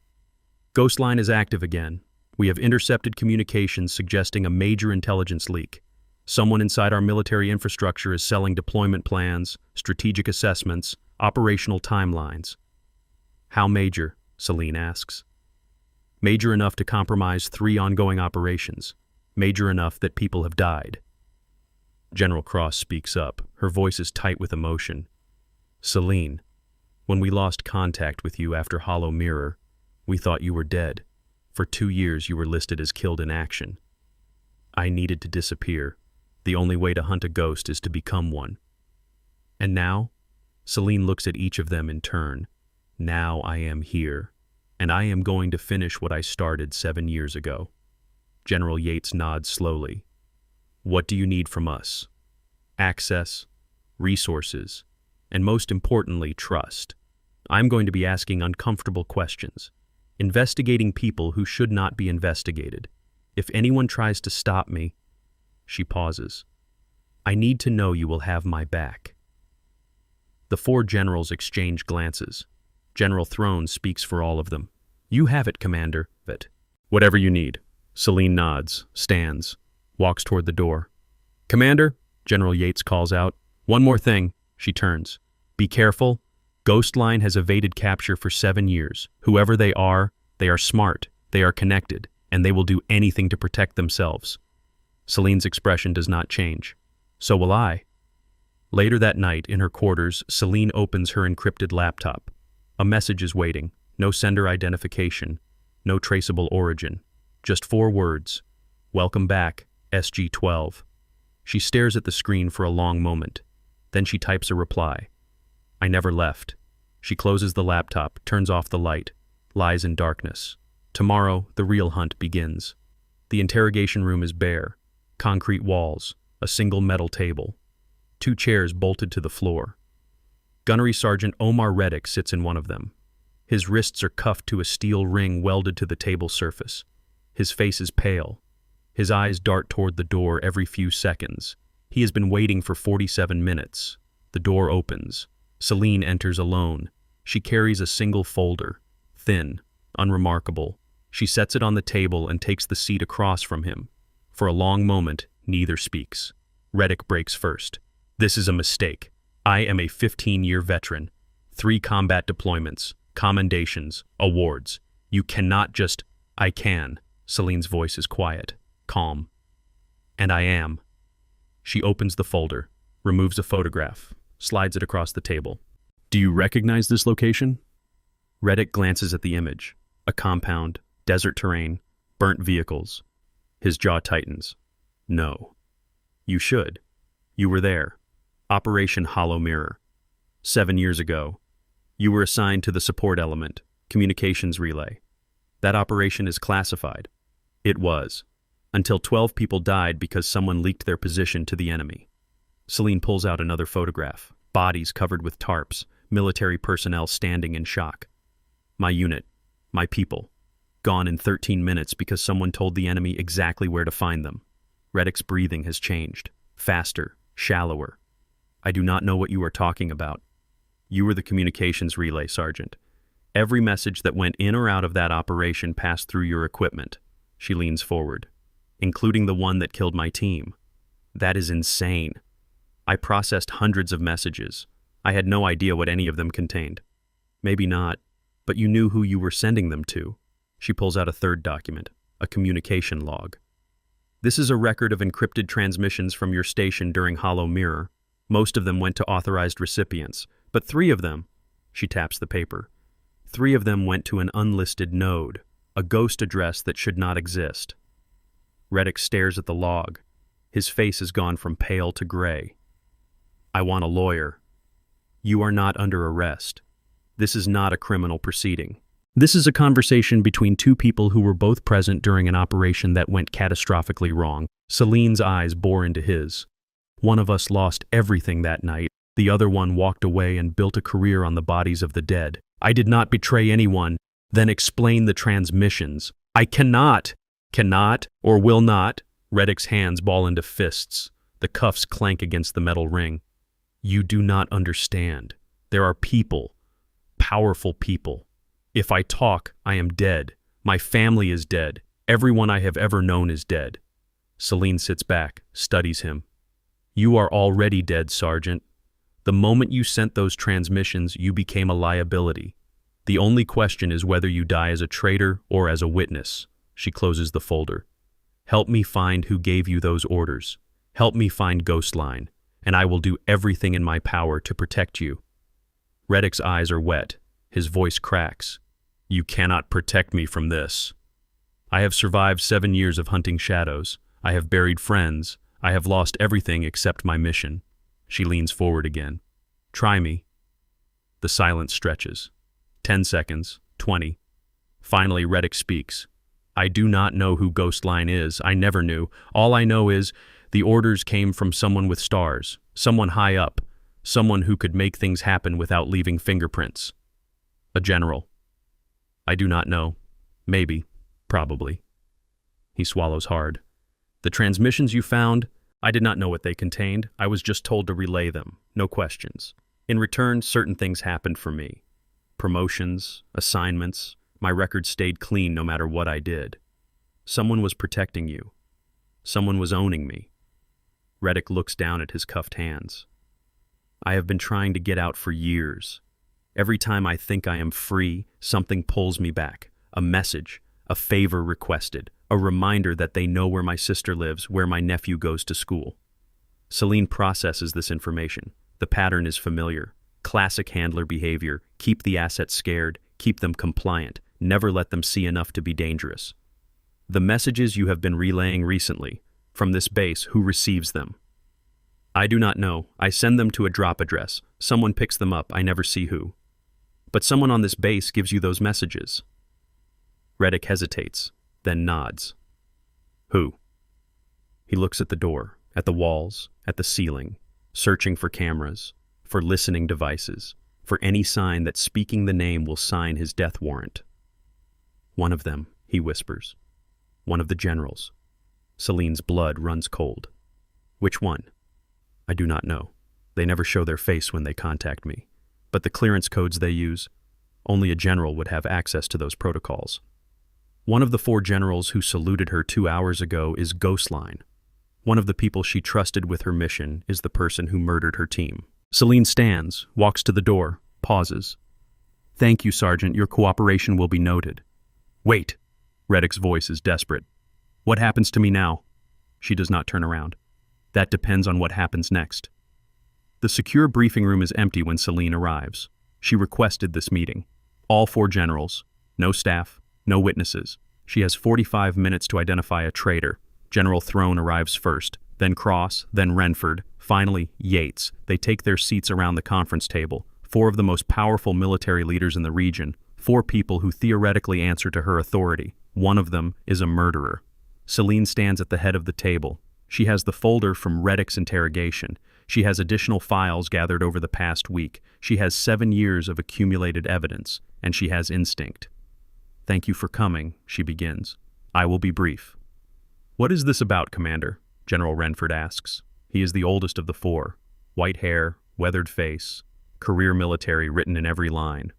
Ghostline is active again. We have intercepted communications suggesting a major intelligence leak. Someone inside our military infrastructure is selling deployment plans, strategic assessments, operational timelines. How major? Celine asks. Major enough to compromise 3 ongoing operations. Major enough that people have died. General Cross speaks up. Her voice is tight with emotion. Celine, when we lost contact with you after Hollow Mirror, we thought you were dead. For 2 years you were listed as killed in action. I needed to disappear. The only way to hunt a ghost is to become one. And now? Celine looks at each of them in turn. Now I am here, and I am going to finish what I started 7 years ago. General Yates nods slowly. What do you need from us? Access, resources, and most importantly, trust. I'm going to be asking uncomfortable questions, investigating people who should not be investigated. If anyone tries to stop me, she pauses. I need to know you will have my back. The 4 generals exchange glances. General Throne speaks for all of them. You have it, Commander. Whatever you need. Celine nods, stands, walks toward the door. Commander, General Yates calls out. One more thing. She turns. Be careful. Ghostline has evaded capture for 7 years. Whoever they are smart, they are connected, and they will do anything to protect themselves. Celine's expression does not change. So will I. Later that night, in her quarters, Celine opens her encrypted laptop. A message is waiting. No sender identification. No traceable origin. Just 4 words. Welcome back, SG-12. She stares at the screen for a long moment. Then she types a reply. I never left. She closes the laptop, turns off the light, lies in darkness. Tomorrow, the real hunt begins. The interrogation room is bare. Concrete walls, a single metal table. 2 chairs bolted to the floor. Gunnery Sergeant Omar Reddick sits in one of them. His wrists are cuffed to a steel ring welded to the table surface. His face is pale. His eyes dart toward the door every few seconds. He has been waiting for 47 minutes. The door opens. Celine enters alone. She carries a single folder, thin, unremarkable. She sets it on the table and takes the seat across from him. For a long moment, neither speaks. Reddick breaks first. This is a mistake. I am a 15-year veteran. 3 combat deployments, commendations, awards. You cannot just... I can. Celine's voice is quiet, calm. And I am. She opens the folder, removes a photograph, slides it across the table. Do you recognize this location? Reddick glances at the image. A compound, desert terrain, burnt vehicles. His jaw tightens. No. You should. You were there. Operation Hollow Mirror. 7 years ago. You were assigned to the support element, communications relay. That operation is classified. It was. Until 12 people died because someone leaked their position to the enemy. Celine pulls out another photograph. Bodies covered with tarps, military personnel standing in shock. My unit, my people, gone in 13 minutes because someone told the enemy exactly where to find them. Reddick's breathing has changed. Faster, shallower. I do not know what you are talking about. You were the communications relay, Sergeant. Every message that went in or out of that operation passed through your equipment. She leans forward. Including the one that killed my team. That is insane. I processed hundreds of messages. I had no idea what any of them contained. Maybe not, but you knew who you were sending them to. She pulls out a third document, a communication log. This is a record of encrypted transmissions from your station during Hollow Mirror. Most of them went to authorized recipients, but 3 of them, she taps the paper, 3 of them went to an unlisted node, a ghost address that should not exist. Reddick stares at the log. His face has gone from pale to gray. I want a lawyer. You are not under arrest. This is not a criminal proceeding. This is a conversation between 2 people who were both present during an operation that went catastrophically wrong. Celine's eyes bore into his. One of us lost everything that night. The other one walked away and built a career on the bodies of the dead. I did not betray anyone. Then explain the transmissions. I cannot, or will not. Reddick's hands ball into fists. The cuffs clank against the metal ring. You do not understand. There are people, powerful people. If I talk, I am dead. My family is dead. Everyone I have ever known is dead. Celine sits back, studies him. You are already dead, Sergeant. The moment you sent those transmissions, you became a liability. The only question is whether you die as a traitor or as a witness. She closes the folder. Help me find who gave you those orders. Help me find Ghostline, and I will do everything in my power to protect you. Reddick's eyes are wet. His voice cracks. You cannot protect me from this. I have survived 7 years of hunting shadows. I have buried friends. I have lost everything except my mission. She leans forward again. Try me. The silence stretches. 10 seconds, 20. Finally, Reddick speaks. I do not know who Ghostline is. I never knew. All I know is the orders came from someone with stars, someone high up, someone who could make things happen without leaving fingerprints. A general. I do not know. Maybe. Probably. He swallows hard. The transmissions you found, I did not know what they contained. I was just told to relay them. No questions. In return, certain things happened for me. Promotions, assignments. My record stayed clean no matter what I did. Someone was protecting you. Someone was owning me. Reddick looks down at his cuffed hands. I have been trying to get out for years. Every time I think I am free, something pulls me back. A message, a favor requested, a reminder that they know where my sister lives, where my nephew goes to school. Celine processes this information. The pattern is familiar. Classic handler behavior. Keep the assets scared, keep them compliant, never let them see enough to be dangerous. The messages you have been relaying recently, from this base, who receives them? I do not know. I send them to a drop address. Someone picks them up. I never see who. But someone on this base gives you those messages. Reddick hesitates, then nods. Who? He looks at the door, at the walls, at the ceiling, searching for cameras, for listening devices, for any sign that speaking the name will sign his death warrant. One of them, he whispers. One of the generals. Celine's blood runs cold. Which one? I do not know. They never show their face when they contact me. But the clearance codes they use, only a general would have access to those protocols. One of the 4 generals who saluted her 2 hours ago is Ghostline. One of the people she trusted with her mission is the person who murdered her team. Celine stands, walks to the door, pauses. Thank you, Sergeant. Your cooperation will be noted. Wait. Reddick's voice is desperate. What happens to me now? She does not turn around. That depends on what happens next. The secure briefing room is empty when Celine arrives. She requested this meeting. All 4 generals. No staff. No witnesses. She has 45 minutes to identify a traitor. General Throne arrives first, then Cross, then Renford, finally Yates. They take their seats around the conference table. 4 of the most powerful military leaders in the region. 4 people who theoretically answer to her authority. One of them is a murderer. Celine stands at the head of the table. She has the folder from Reddick's interrogation. She has additional files gathered over the past week. She has 7 years of accumulated evidence, and she has instinct. "Thank you for coming," she begins. "I will be brief." "What is this about, Commander?" General Renford asks. He is the oldest of the four. White hair, weathered face, career military written in every line.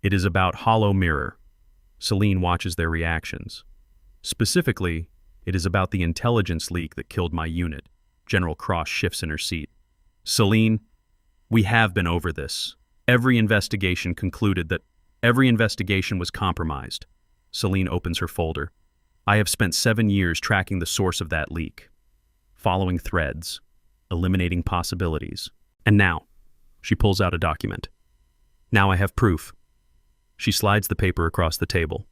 "It is about Hollow Mirror." Celine watches their reactions. "Specifically, it is about the intelligence leak that killed my unit." General Cross shifts in her seat. "Celine, we have been over this. Every investigation was compromised." Celine opens her folder. "I have spent 7 years tracking the source of that leak, following threads, eliminating possibilities. And now," she pulls out a document. "Now I have proof." She slides the paper across the table.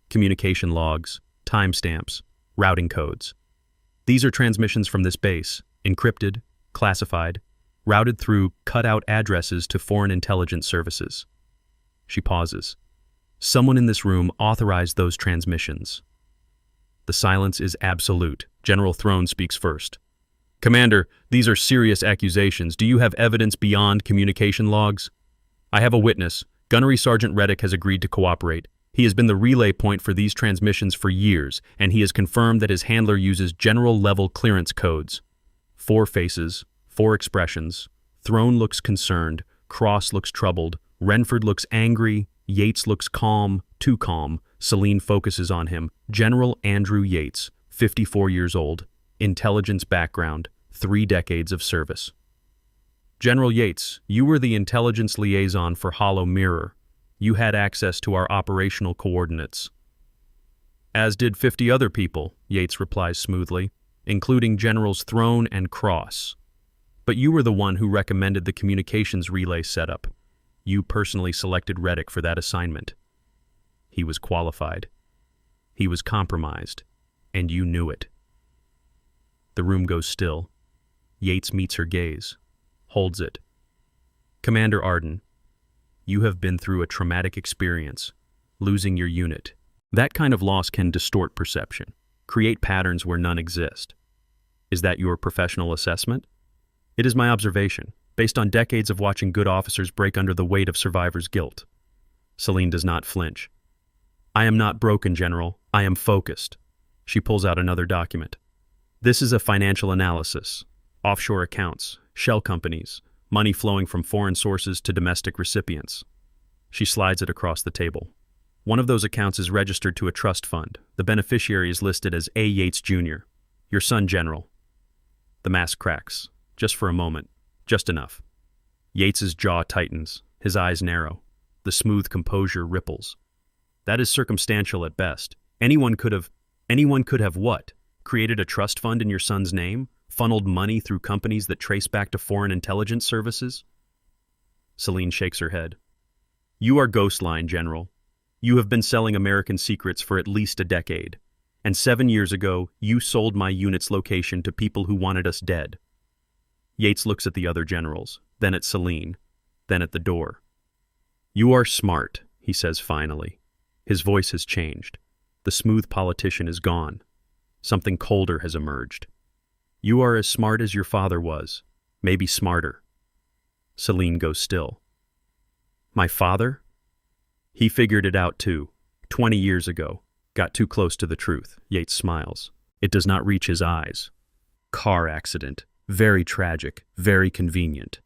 Communication logs, timestamps, routing codes. These are transmissions from this base, encrypted, classified, routed through cut-out addresses to foreign intelligence services. She pauses. "Someone in this room authorized those transmissions." The silence is absolute. General Throne speaks first. "Commander, these are serious accusations. Do you have evidence beyond communication logs?" "I have a witness. Gunnery Sergeant Reddick has agreed to cooperate. He has been the relay point for these transmissions for years, and he has confirmed that his handler uses general-level clearance codes. 4 faces, 4 expressions. Throne looks concerned, Cross looks troubled, Renford looks angry, Yates looks calm, too calm. Celine focuses on him. General Andrew Yates, 54 years old, intelligence background, 3 decades of service. "General Yates, you were the intelligence liaison for Hollow Mirror. You had access to our operational coordinates." "As did 50 other people," Yates replies smoothly, "including Generals Throne and Cross. But you were the one who recommended the communications relay setup. You personally selected Reddick for that assignment. He was qualified. He was compromised, and you knew it." The room goes still. Yates meets her gaze, holds it. "Commander Arden, you have been through a traumatic experience, losing your unit. That kind of loss can distort perception, create patterns where none exist. Is that your professional assessment?" "It is my observation, based on decades of watching good officers break under the weight of survivors' guilt." Celine does not flinch. "I am not broken, General. I am focused." She pulls out another document. "This is a financial analysis. Offshore accounts, shell companies, money flowing from foreign sources to domestic recipients." She slides it across the table. "One of those accounts is registered to a trust fund. The beneficiary is listed as A. Yates Jr., your son, General." The mask cracks, just for a moment, just enough. Yates's jaw tightens, his eyes narrow. The smooth composure ripples. "That is circumstantial at best. Anyone could have what? Created a trust fund in your son's name? Funneled money through companies that trace back to foreign intelligence services?" Celine shakes her head. "You are Ghostline, General. You have been selling American secrets for at least a decade. And 7 years ago, you sold my unit's location to people who wanted us dead." Yates looks at the other generals, then at Celine, then at the door. "You are smart," he says finally. His voice has changed. The smooth politician is gone. Something colder has emerged. "You are as smart as your father was, maybe smarter." Celine goes still. "My father? He figured it out too, 20 years ago. Got too close to the truth." Yates smiles. It does not reach his eyes. "Car accident. Very tragic, very convenient."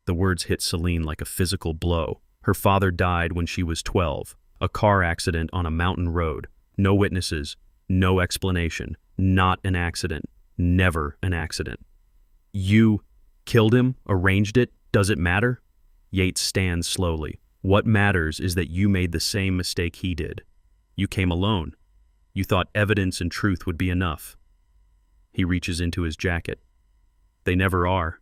The words hit Celine like a physical blow. Her father died when she was 12. A car accident on a mountain road. No witnesses, no explanation. Not an accident. Never an accident. "You killed him? Arranged it? Does it matter?" Yates stands slowly. "What matters is that you made the same mistake he did. You came alone. You thought evidence and truth would be enough." He reaches into his jacket. "They never are."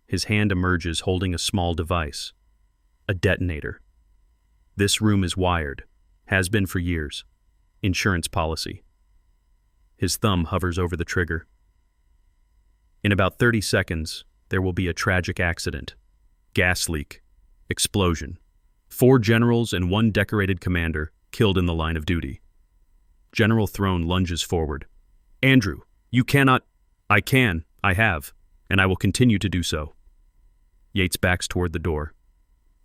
His hand emerges holding a small device. A detonator. "This room is wired. Has been for years. Insurance policy." His thumb hovers over the trigger. "In about 30 seconds, there will be a tragic accident. Gas leak. Explosion. 4 generals and 1 decorated commander killed in the line of duty." General Throne lunges forward. "Andrew, you cannot—" "I can. I have. and I will continue to do so. Yates backs toward the door.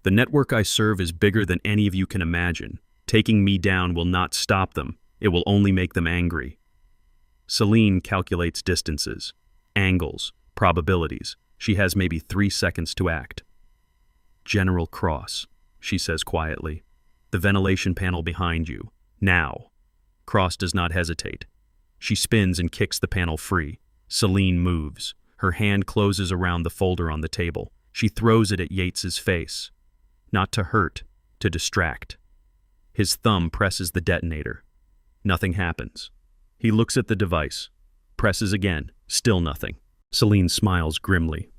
The network I serve is bigger than any of you can imagine. Taking me down will not stop them. It will only make them angry. Celine calculates distances, angles, probabilities. She has maybe 3 seconds to act. General Cross, she says quietly. The ventilation panel behind you. Now. Cross does not hesitate. She spins and kicks the panel free. Celine moves. Her hand closes around the folder on the table. She throws it at Yates's face. Not to hurt, to distract. His thumb presses the detonator. Nothing happens. He looks at the device. Presses again. Still nothing. Celine smiles grimly.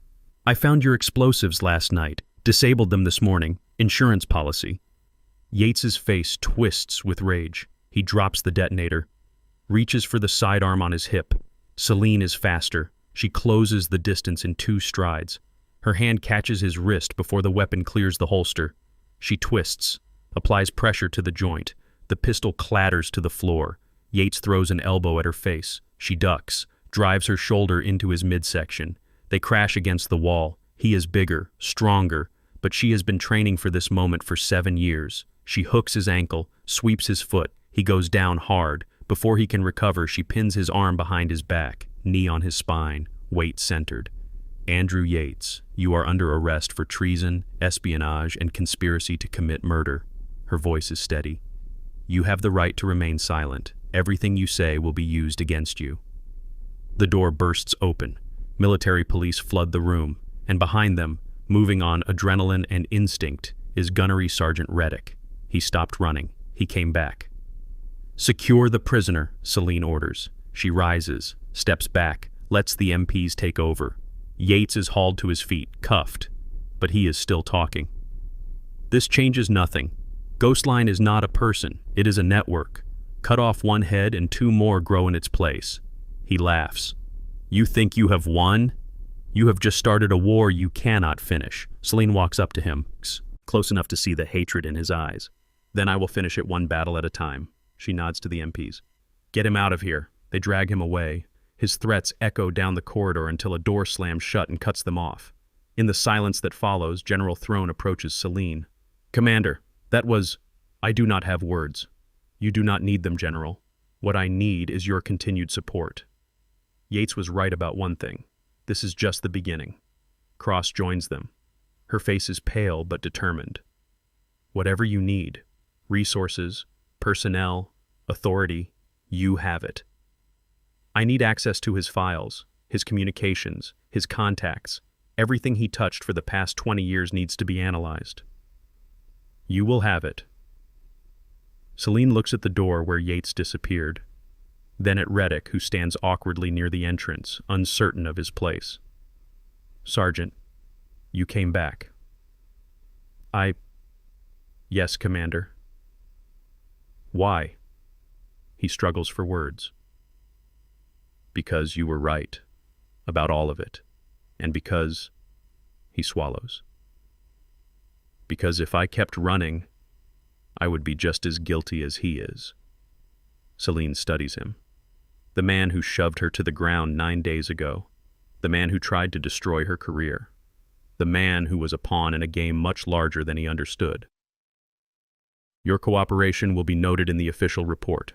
I found your explosives last night. Disabled them this morning. Insurance policy. Yates's face twists with rage. He drops the detonator. Reaches for the sidearm on his hip. Celine is faster. She closes the distance in 2 strides. Her hand catches his wrist before the weapon clears the holster. She twists, applies pressure to the joint. The pistol clatters to the floor. Yates throws an elbow at her face. She ducks, drives her shoulder into his midsection. They crash against the wall. He is bigger, stronger, but she has been training for this moment for 7 years. She hooks his ankle, sweeps his foot. He goes down hard. Before he can recover, she pins his arm behind his back, knee on his spine, weight centered. Andrew Yates, you are under arrest for treason, espionage, and conspiracy to commit murder. Her voice is steady. You have the right to remain silent. Everything you say will be used against you. The door bursts open. Military police flood the room, and behind them, moving on adrenaline and instinct, is Gunnery Sergeant Reddick. He stopped running. He came back. Secure the prisoner, Celine orders. She rises, steps back, lets the MPs take over. Yates is hauled to his feet, cuffed, but he is still talking. This changes nothing. Ghostline is not a person, it is a network. Cut off one head and 2 more grow in its place. He laughs. You think you have won? You have just started a war you cannot finish. Celine walks up to him, close enough to see the hatred in his eyes. Then I will finish it one battle at a time. She nods to the MPs. Get him out of here. They drag him away. His threats echo down the corridor until a door slams shut and cuts them off. In the silence that follows, General Throne approaches Celine. Commander, that was... I do not have words. You do not need them, General. What I need is your continued support. Yates was right about one thing. This is just the beginning. Cross joins them. Her face is pale but determined. Whatever you need, resources, personnel, authority, you have it. I need access to his files, his communications, his contacts. Everything he touched for the past 20 years needs to be analyzed. You will have it. Celine looks at the door where Yates disappeared, then at Reddick, who stands awkwardly near the entrance, uncertain of his place. Sergeant, you came back. Yes, Commander. Why? He struggles for words. Because you were right about all of it, and because... He swallows. Because if I kept running, I would be just as guilty as he is. Celine studies him. The man who shoved her to the ground 9 days ago. The man who tried to destroy her career. The man who was a pawn in a game much larger than he understood. Your cooperation will be noted in the official report.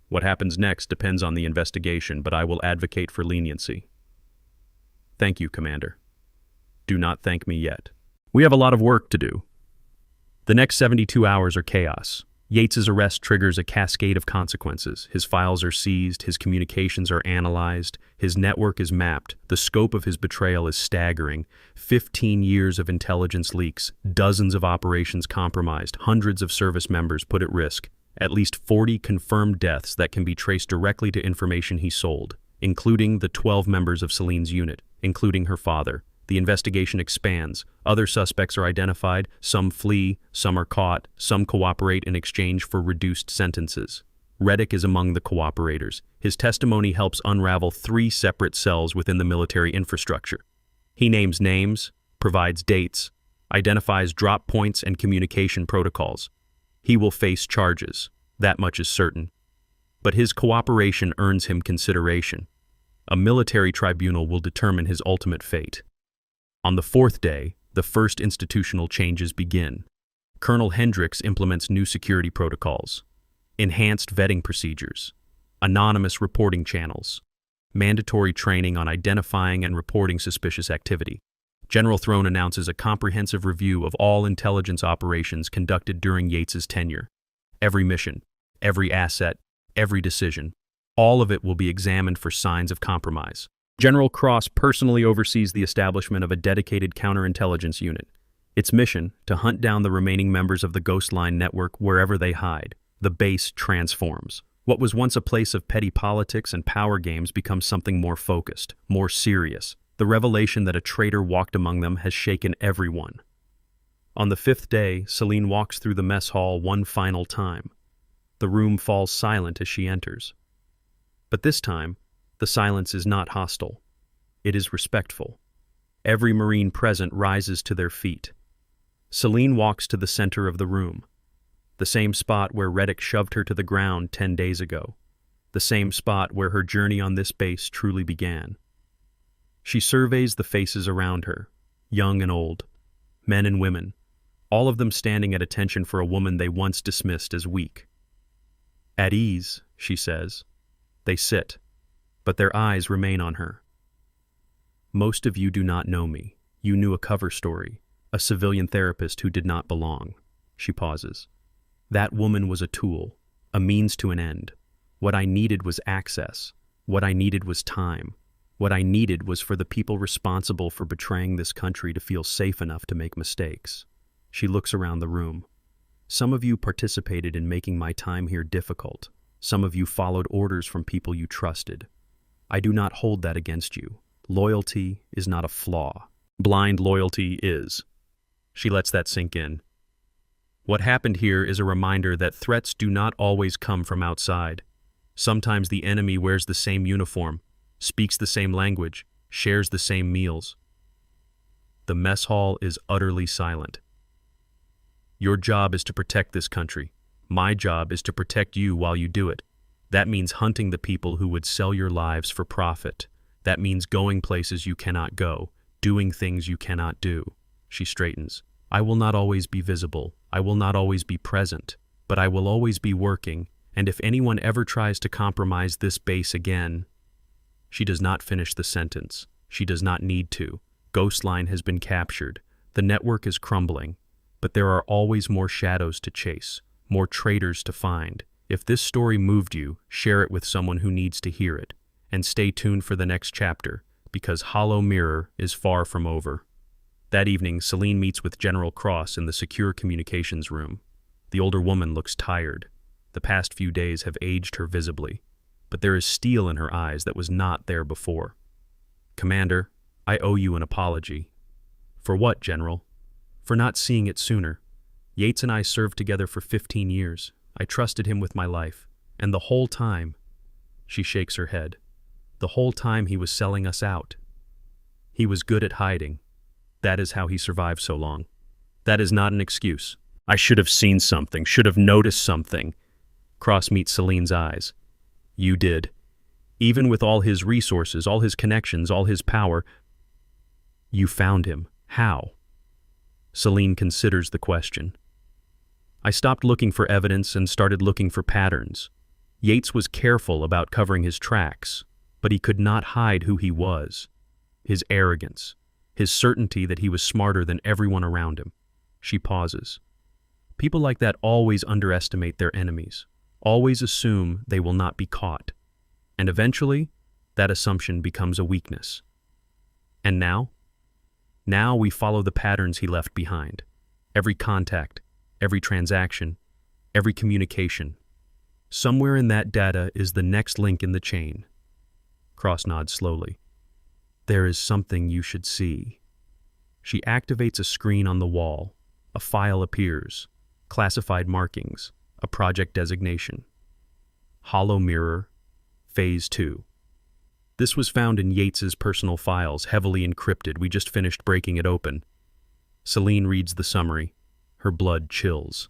What happens next depends on the investigation, but I will advocate for leniency. Thank you, Commander. Do not thank me yet. We have a lot of work to do. The next 72 hours are chaos. Yates's arrest triggers a cascade of consequences. His files are seized, his communications are analyzed, his network is mapped, the scope of his betrayal is staggering. 15 years of intelligence leaks, dozens of operations compromised, hundreds of service members put at risk, at least 40 confirmed deaths that can be traced directly to information he sold, including the 12 members of Celine's unit, including her father. The investigation expands. Other suspects are identified, some flee, some are caught, some cooperate in exchange for reduced sentences. Reddick is among the cooperators. His testimony helps unravel 3 separate cells within the military infrastructure. He names names, provides dates, identifies drop points and communication protocols. He will face charges, that much is certain. But his cooperation earns him consideration. A military tribunal will determine his ultimate fate. On the fourth day, the first institutional changes begin. Colonel Hendricks implements new security protocols, enhanced vetting procedures, anonymous reporting channels, mandatory training on identifying and reporting suspicious activity. General Throne announces a comprehensive review of all intelligence operations conducted during Yates's tenure. Every mission, every asset, every decision, all of it will be examined for signs of compromise. General Cross personally oversees the establishment of a dedicated counterintelligence unit. Its mission, to hunt down the remaining members of the Ghost Line network wherever they hide. The base transforms. What was once a place of petty politics and power games becomes something more focused, more serious. The revelation that a traitor walked among them has shaken everyone. On the fifth day, Celine walks through the mess hall one final time. The room falls silent as she enters. But this time, the silence is not hostile. It is respectful. Every Marine present rises to their feet. Celine walks to the center of the room. The same spot where Reddick shoved her to the ground 10 days ago. The same spot where her journey on this base truly began. She surveys the faces around her, young and old, men and women, all of them standing at attention for a woman they once dismissed as weak. At ease, she says. They sit, but their eyes remain on her. Most of you do not know me. You knew a cover story, a civilian therapist who did not belong. She pauses. That woman was a tool, a means to an end. What I needed was access. What I needed was time. What I needed was for the people responsible for betraying this country to feel safe enough to make mistakes. She looks around the room. Some of you participated in making my time here difficult. Some of you followed orders from people you trusted. I do not hold that against you. Loyalty is not a flaw. Blind loyalty is. She lets that sink in. What happened here is a reminder that threats do not always come from outside. Sometimes the enemy wears the same uniform, speaks the same language, shares the same meals. The mess hall is utterly silent. Your job is to protect this country. My job is to protect you while you do it. That means hunting the people who would sell your lives for profit. That means going places you cannot go, doing things you cannot do. She straightens. I will not always be visible. I will not always be present, but I will always be working, and if anyone ever tries to compromise this base again... She does not finish the sentence. She does not need to. Ghost Line has been captured. The network is crumbling, but there are always more shadows to chase, more traitors to find. If this story moved you, share it with someone who needs to hear it, and stay tuned for the next chapter, because Hollow Mirror is far from over. That evening, Celine meets with General Cross in the secure communications room. The older woman looks tired. The past few days have aged her visibly, but there is steel in her eyes that was not there before. Commander, I owe you an apology. For what, General? For not seeing it sooner. Yates and I served together for 15 years. I trusted him with my life, and the whole time... She shakes her head. The whole time he was selling us out. He was good at hiding. That is how he survived so long. That is not an excuse. I should have seen something, should have noticed something. Cross meets Celine's eyes. You did. Even with all his resources, all his connections, all his power, you found him. How? Celine considers the question. I stopped looking for evidence and started looking for patterns. Yates was careful about covering his tracks, but he could not hide who he was. His arrogance, his certainty that he was smarter than everyone around him. She pauses. People like that always underestimate their enemies, always assume they will not be caught. And eventually, that assumption becomes a weakness. And now? Now we follow the patterns he left behind. Every contact, every transaction, every communication. Somewhere in that data is the next link in the chain. Cross nods slowly. There is something you should see. She activates a screen on the wall. A file appears. Classified markings. A project designation. Hollow Mirror, Phase 2. This was found in Yates's personal files, heavily encrypted. We just finished breaking it open. Celine reads the summary. Her blood chills.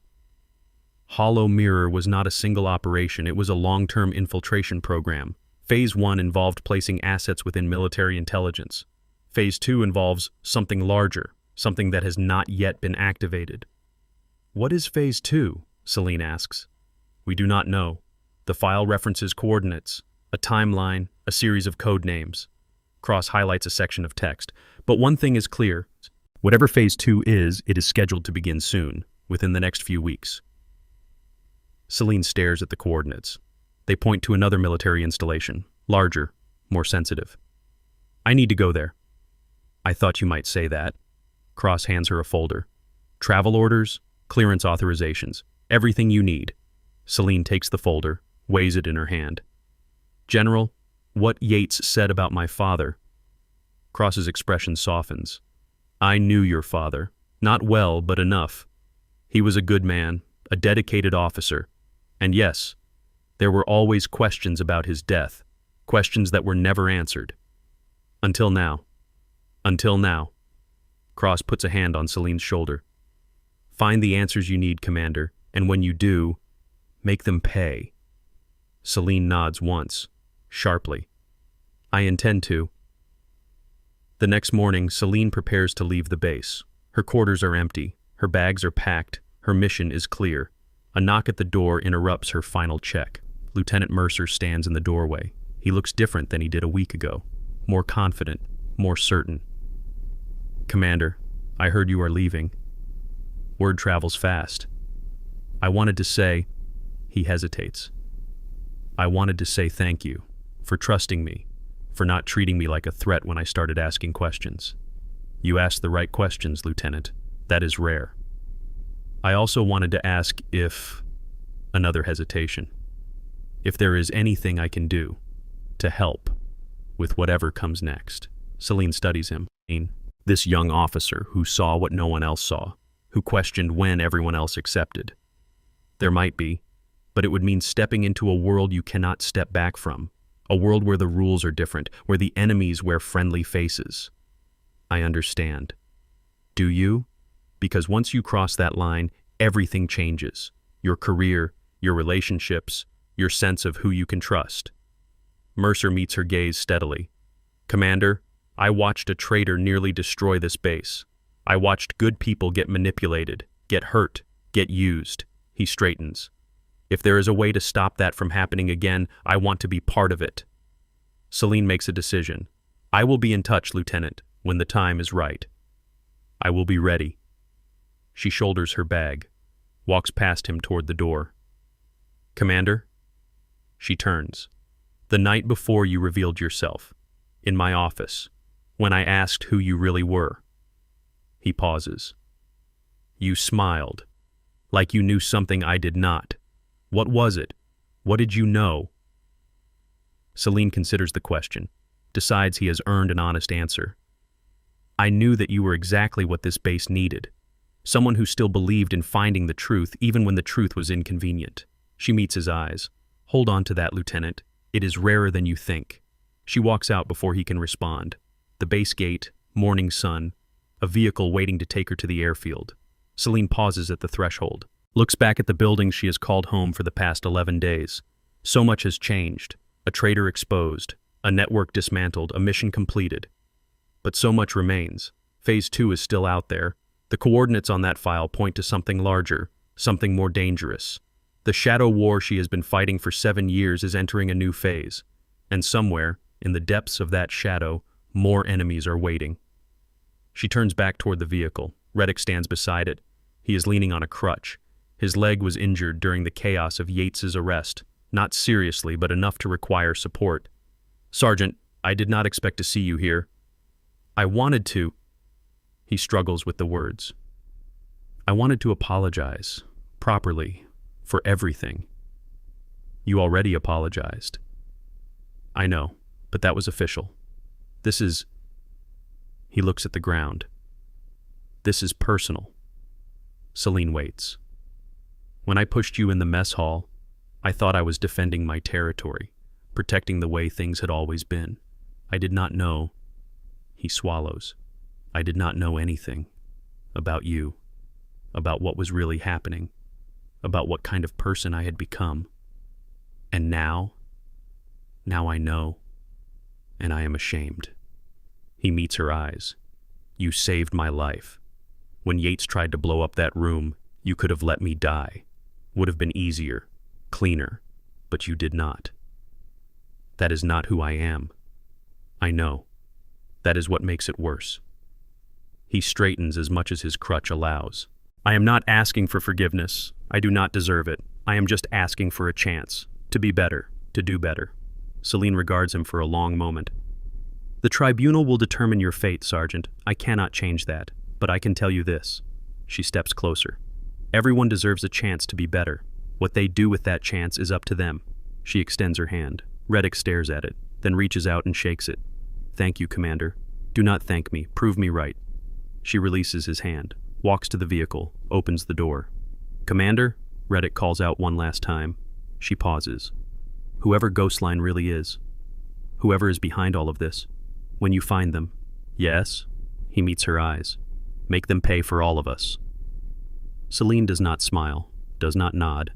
Hollow Mirror was not a single operation. It was a long-term infiltration program. Phase 1 involved placing assets within military intelligence. Phase 2 involves something larger, something that has not yet been activated. What is Phase 2? Celine asks. We do not know. The file references coordinates, a timeline, a series of code names. Cross highlights a section of text. But one thing is clear. Whatever Phase 2 is, it is scheduled to begin soon, within the next few weeks. Celine stares at the coordinates. They point to another military installation, larger, more sensitive. I need to go there. I thought you might say that. Cross hands her a folder. Travel orders, clearance authorizations, everything you need. Celine takes the folder, weighs it in her hand. General, what Yates said about my father. Cross's expression softens. I knew your father. Not well, but enough. He was a good man, a dedicated officer. And yes, there were always questions about his death, questions that were never answered. Until now. Until now. Cross puts a hand on Celine's shoulder. Find the answers you need, Commander, and when you do, make them pay. Celine nods once, sharply. I intend to. The next morning, Celine prepares to leave the base. Her quarters are empty, her bags are packed, her mission is clear. A knock at the door interrupts her final check. Lieutenant Mercer stands in the doorway. He looks different than he did a week ago. More confident, more certain. Commander, I heard you are leaving. Word travels fast. I wanted to say, he hesitates. I wanted to say thank you for trusting me, for not treating me like a threat when I started asking questions. You asked the right questions, Lieutenant. That is rare. I also wanted to ask if... Another hesitation. If there is anything I can do to help with whatever comes next. Celine studies him. This young officer who saw what no one else saw, who questioned when everyone else accepted. There might be, but it would mean stepping into a world you cannot step back from, a world where the rules are different, where the enemies wear friendly faces. I understand. Do you? Because once you cross that line, everything changes. Your career, your relationships, your sense of who you can trust. Mercer meets her gaze steadily. Commander, I watched a traitor nearly destroy this base. I watched good people get manipulated, get hurt, get used. He straightens. If there is a way to stop that from happening again, I want to be part of it. Celine makes a decision. I will be in touch, Lieutenant, when the time is right. I will be ready. She shoulders her bag, walks past him toward the door. Commander? She turns. The night before you revealed yourself, in my office, when I asked who you really were. He pauses. You smiled, like you knew something I did not. What was it? What did you know? Celine considers the question, decides he has earned an honest answer. I knew that you were exactly what this base needed. Someone who still believed in finding the truth even when the truth was inconvenient. She meets his eyes. Hold on to that, Lieutenant. It is rarer than you think. She walks out before he can respond. The base gate, morning sun, a vehicle waiting to take her to the airfield. Celine pauses at the threshold, looks back at the building she has called home for the past 11 days. So much has changed. A traitor exposed, a network dismantled, a mission completed. But so much remains. Phase 2 is still out there. The coordinates on that file point to something larger, something more dangerous. The shadow war she has been fighting for 7 years is entering a new phase. And somewhere, in the depths of that shadow, more enemies are waiting. She turns back toward the vehicle. Reddick stands beside it. He is leaning on a crutch. His leg was injured during the chaos of Yates's arrest. Not seriously, but enough to require support. Sergeant, I did not expect to see you here. I wanted to... He struggles with the words. I wanted to apologize, properly, for everything. You already apologized. I know, but that was official. This is... He looks at the ground. This is personal. Celine waits. When I pushed you in the mess hall, I thought I was defending my territory, protecting the way things had always been. I did not know. He swallows. I did not know anything about you, about what was really happening, about what kind of person I had become. And now, Now I know, and I am ashamed. He meets her eyes. You saved my life. When Yates tried to blow up that room, you could have let me die. Would have been easier, cleaner, but you did not. That is not who I am. I know. That is what makes it worse. He straightens as much as his crutch allows. I am not asking for forgiveness. I do not deserve it. I am just asking for a chance. To be better. To do better. Celine regards him for a long moment. The tribunal will determine your fate, Sergeant. I cannot change that. But I can tell you this. She steps closer. Everyone deserves a chance to be better. What they do with that chance is up to them. She extends her hand. Reddick stares at it, then reaches out and shakes it. Thank you, Commander. Do not thank me. Prove me right. She releases his hand, walks to the vehicle, opens the door. Commander? Reddick calls out one last time. She pauses. Whoever Ghostline really is. Whoever is behind all of this. When you find them. Yes? He meets her eyes. Make them pay for all of us. Celine does not smile, does not nod.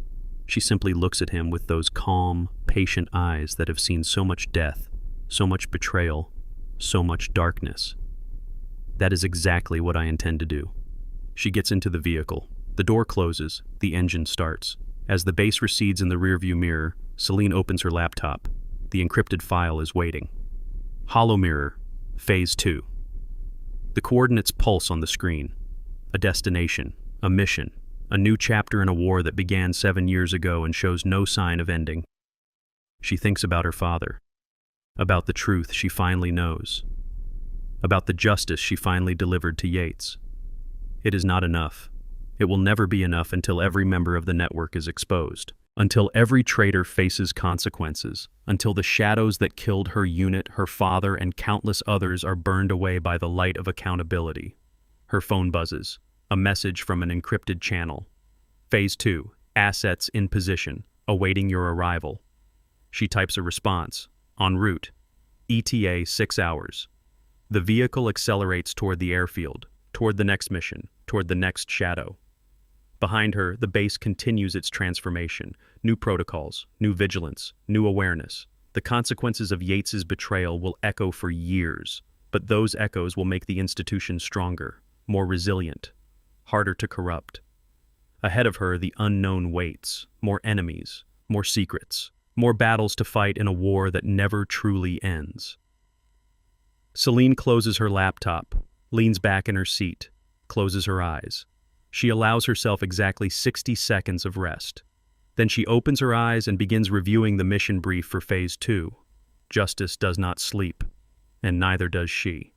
She simply looks at him with those calm, patient eyes that have seen so much death, so much betrayal, so much darkness. That is exactly what I intend to do. She gets into the vehicle. The door closes, the engine starts. As the base recedes in the rearview mirror, Celine opens her laptop. The encrypted file is waiting. Hollow mirror, Phase 2. The coordinates pulse on the screen. A destination, a mission, a new chapter in a war that began 7 years ago and shows no sign of ending. She thinks about her father, about the truth she finally knows, about the justice she finally delivered to Yates. It is not enough. It will never be enough until every member of the network is exposed, until every traitor faces consequences, until the shadows that killed her unit, her father, and countless others are burned away by the light of accountability. Her phone buzzes. A message from an encrypted channel. Phase 2, assets in position, awaiting your arrival. She types a response. En route. ETA 6 hours. The vehicle accelerates toward the airfield, toward the next mission, toward the next shadow. Behind her, the base continues its transformation. New protocols, new vigilance, new awareness. The consequences of Yates's betrayal will echo for years, but those echoes will make the institution stronger, more resilient, harder to corrupt. Ahead of her, the unknown waits. More enemies, more secrets, more battles to fight in a war that never truly ends. Celine closes her laptop, leans back in her seat, closes her eyes. She allows herself exactly 60 seconds of rest. Then she opens her eyes and begins reviewing the mission brief for Phase 2. Justice does not sleep, and neither does she.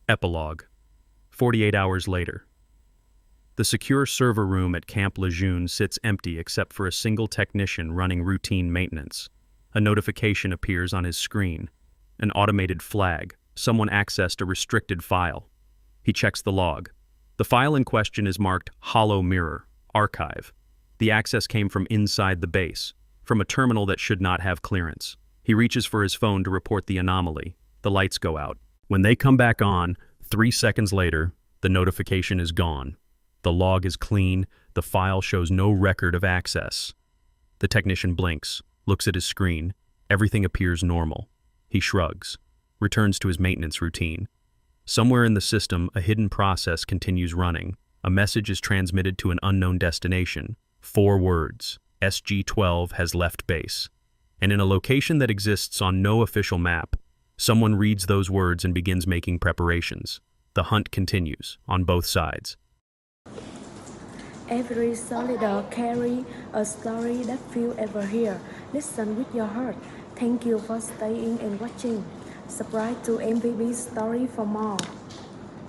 Epilogue. 48 hours later. The secure server room at Camp Lejeune sits empty except for a single technician running routine maintenance. A notification appears on his screen. An automated flag. Someone accessed a restricted file. He checks the log. The file in question is marked Hollow Mirror, Archive. The access came from inside the base, from a terminal that should not have clearance. He reaches for his phone to report the anomaly. The lights go out. When they come back on, 3 seconds later, the notification is gone. The log is clean. The file shows no record of access. The technician blinks, looks at his screen. Everything appears normal. He shrugs, returns to his maintenance routine. Somewhere in the system, a hidden process continues running. A message is transmitted to an unknown destination. 4 words. SG-12 has left base. And in a location that exists on no official map, someone reads those words and begins making preparations. The hunt continues, on both sides. Every soldier carries a story that few ever hear. Listen with your heart. Thank you for staying and watching. Subscribe to MVB Story for more.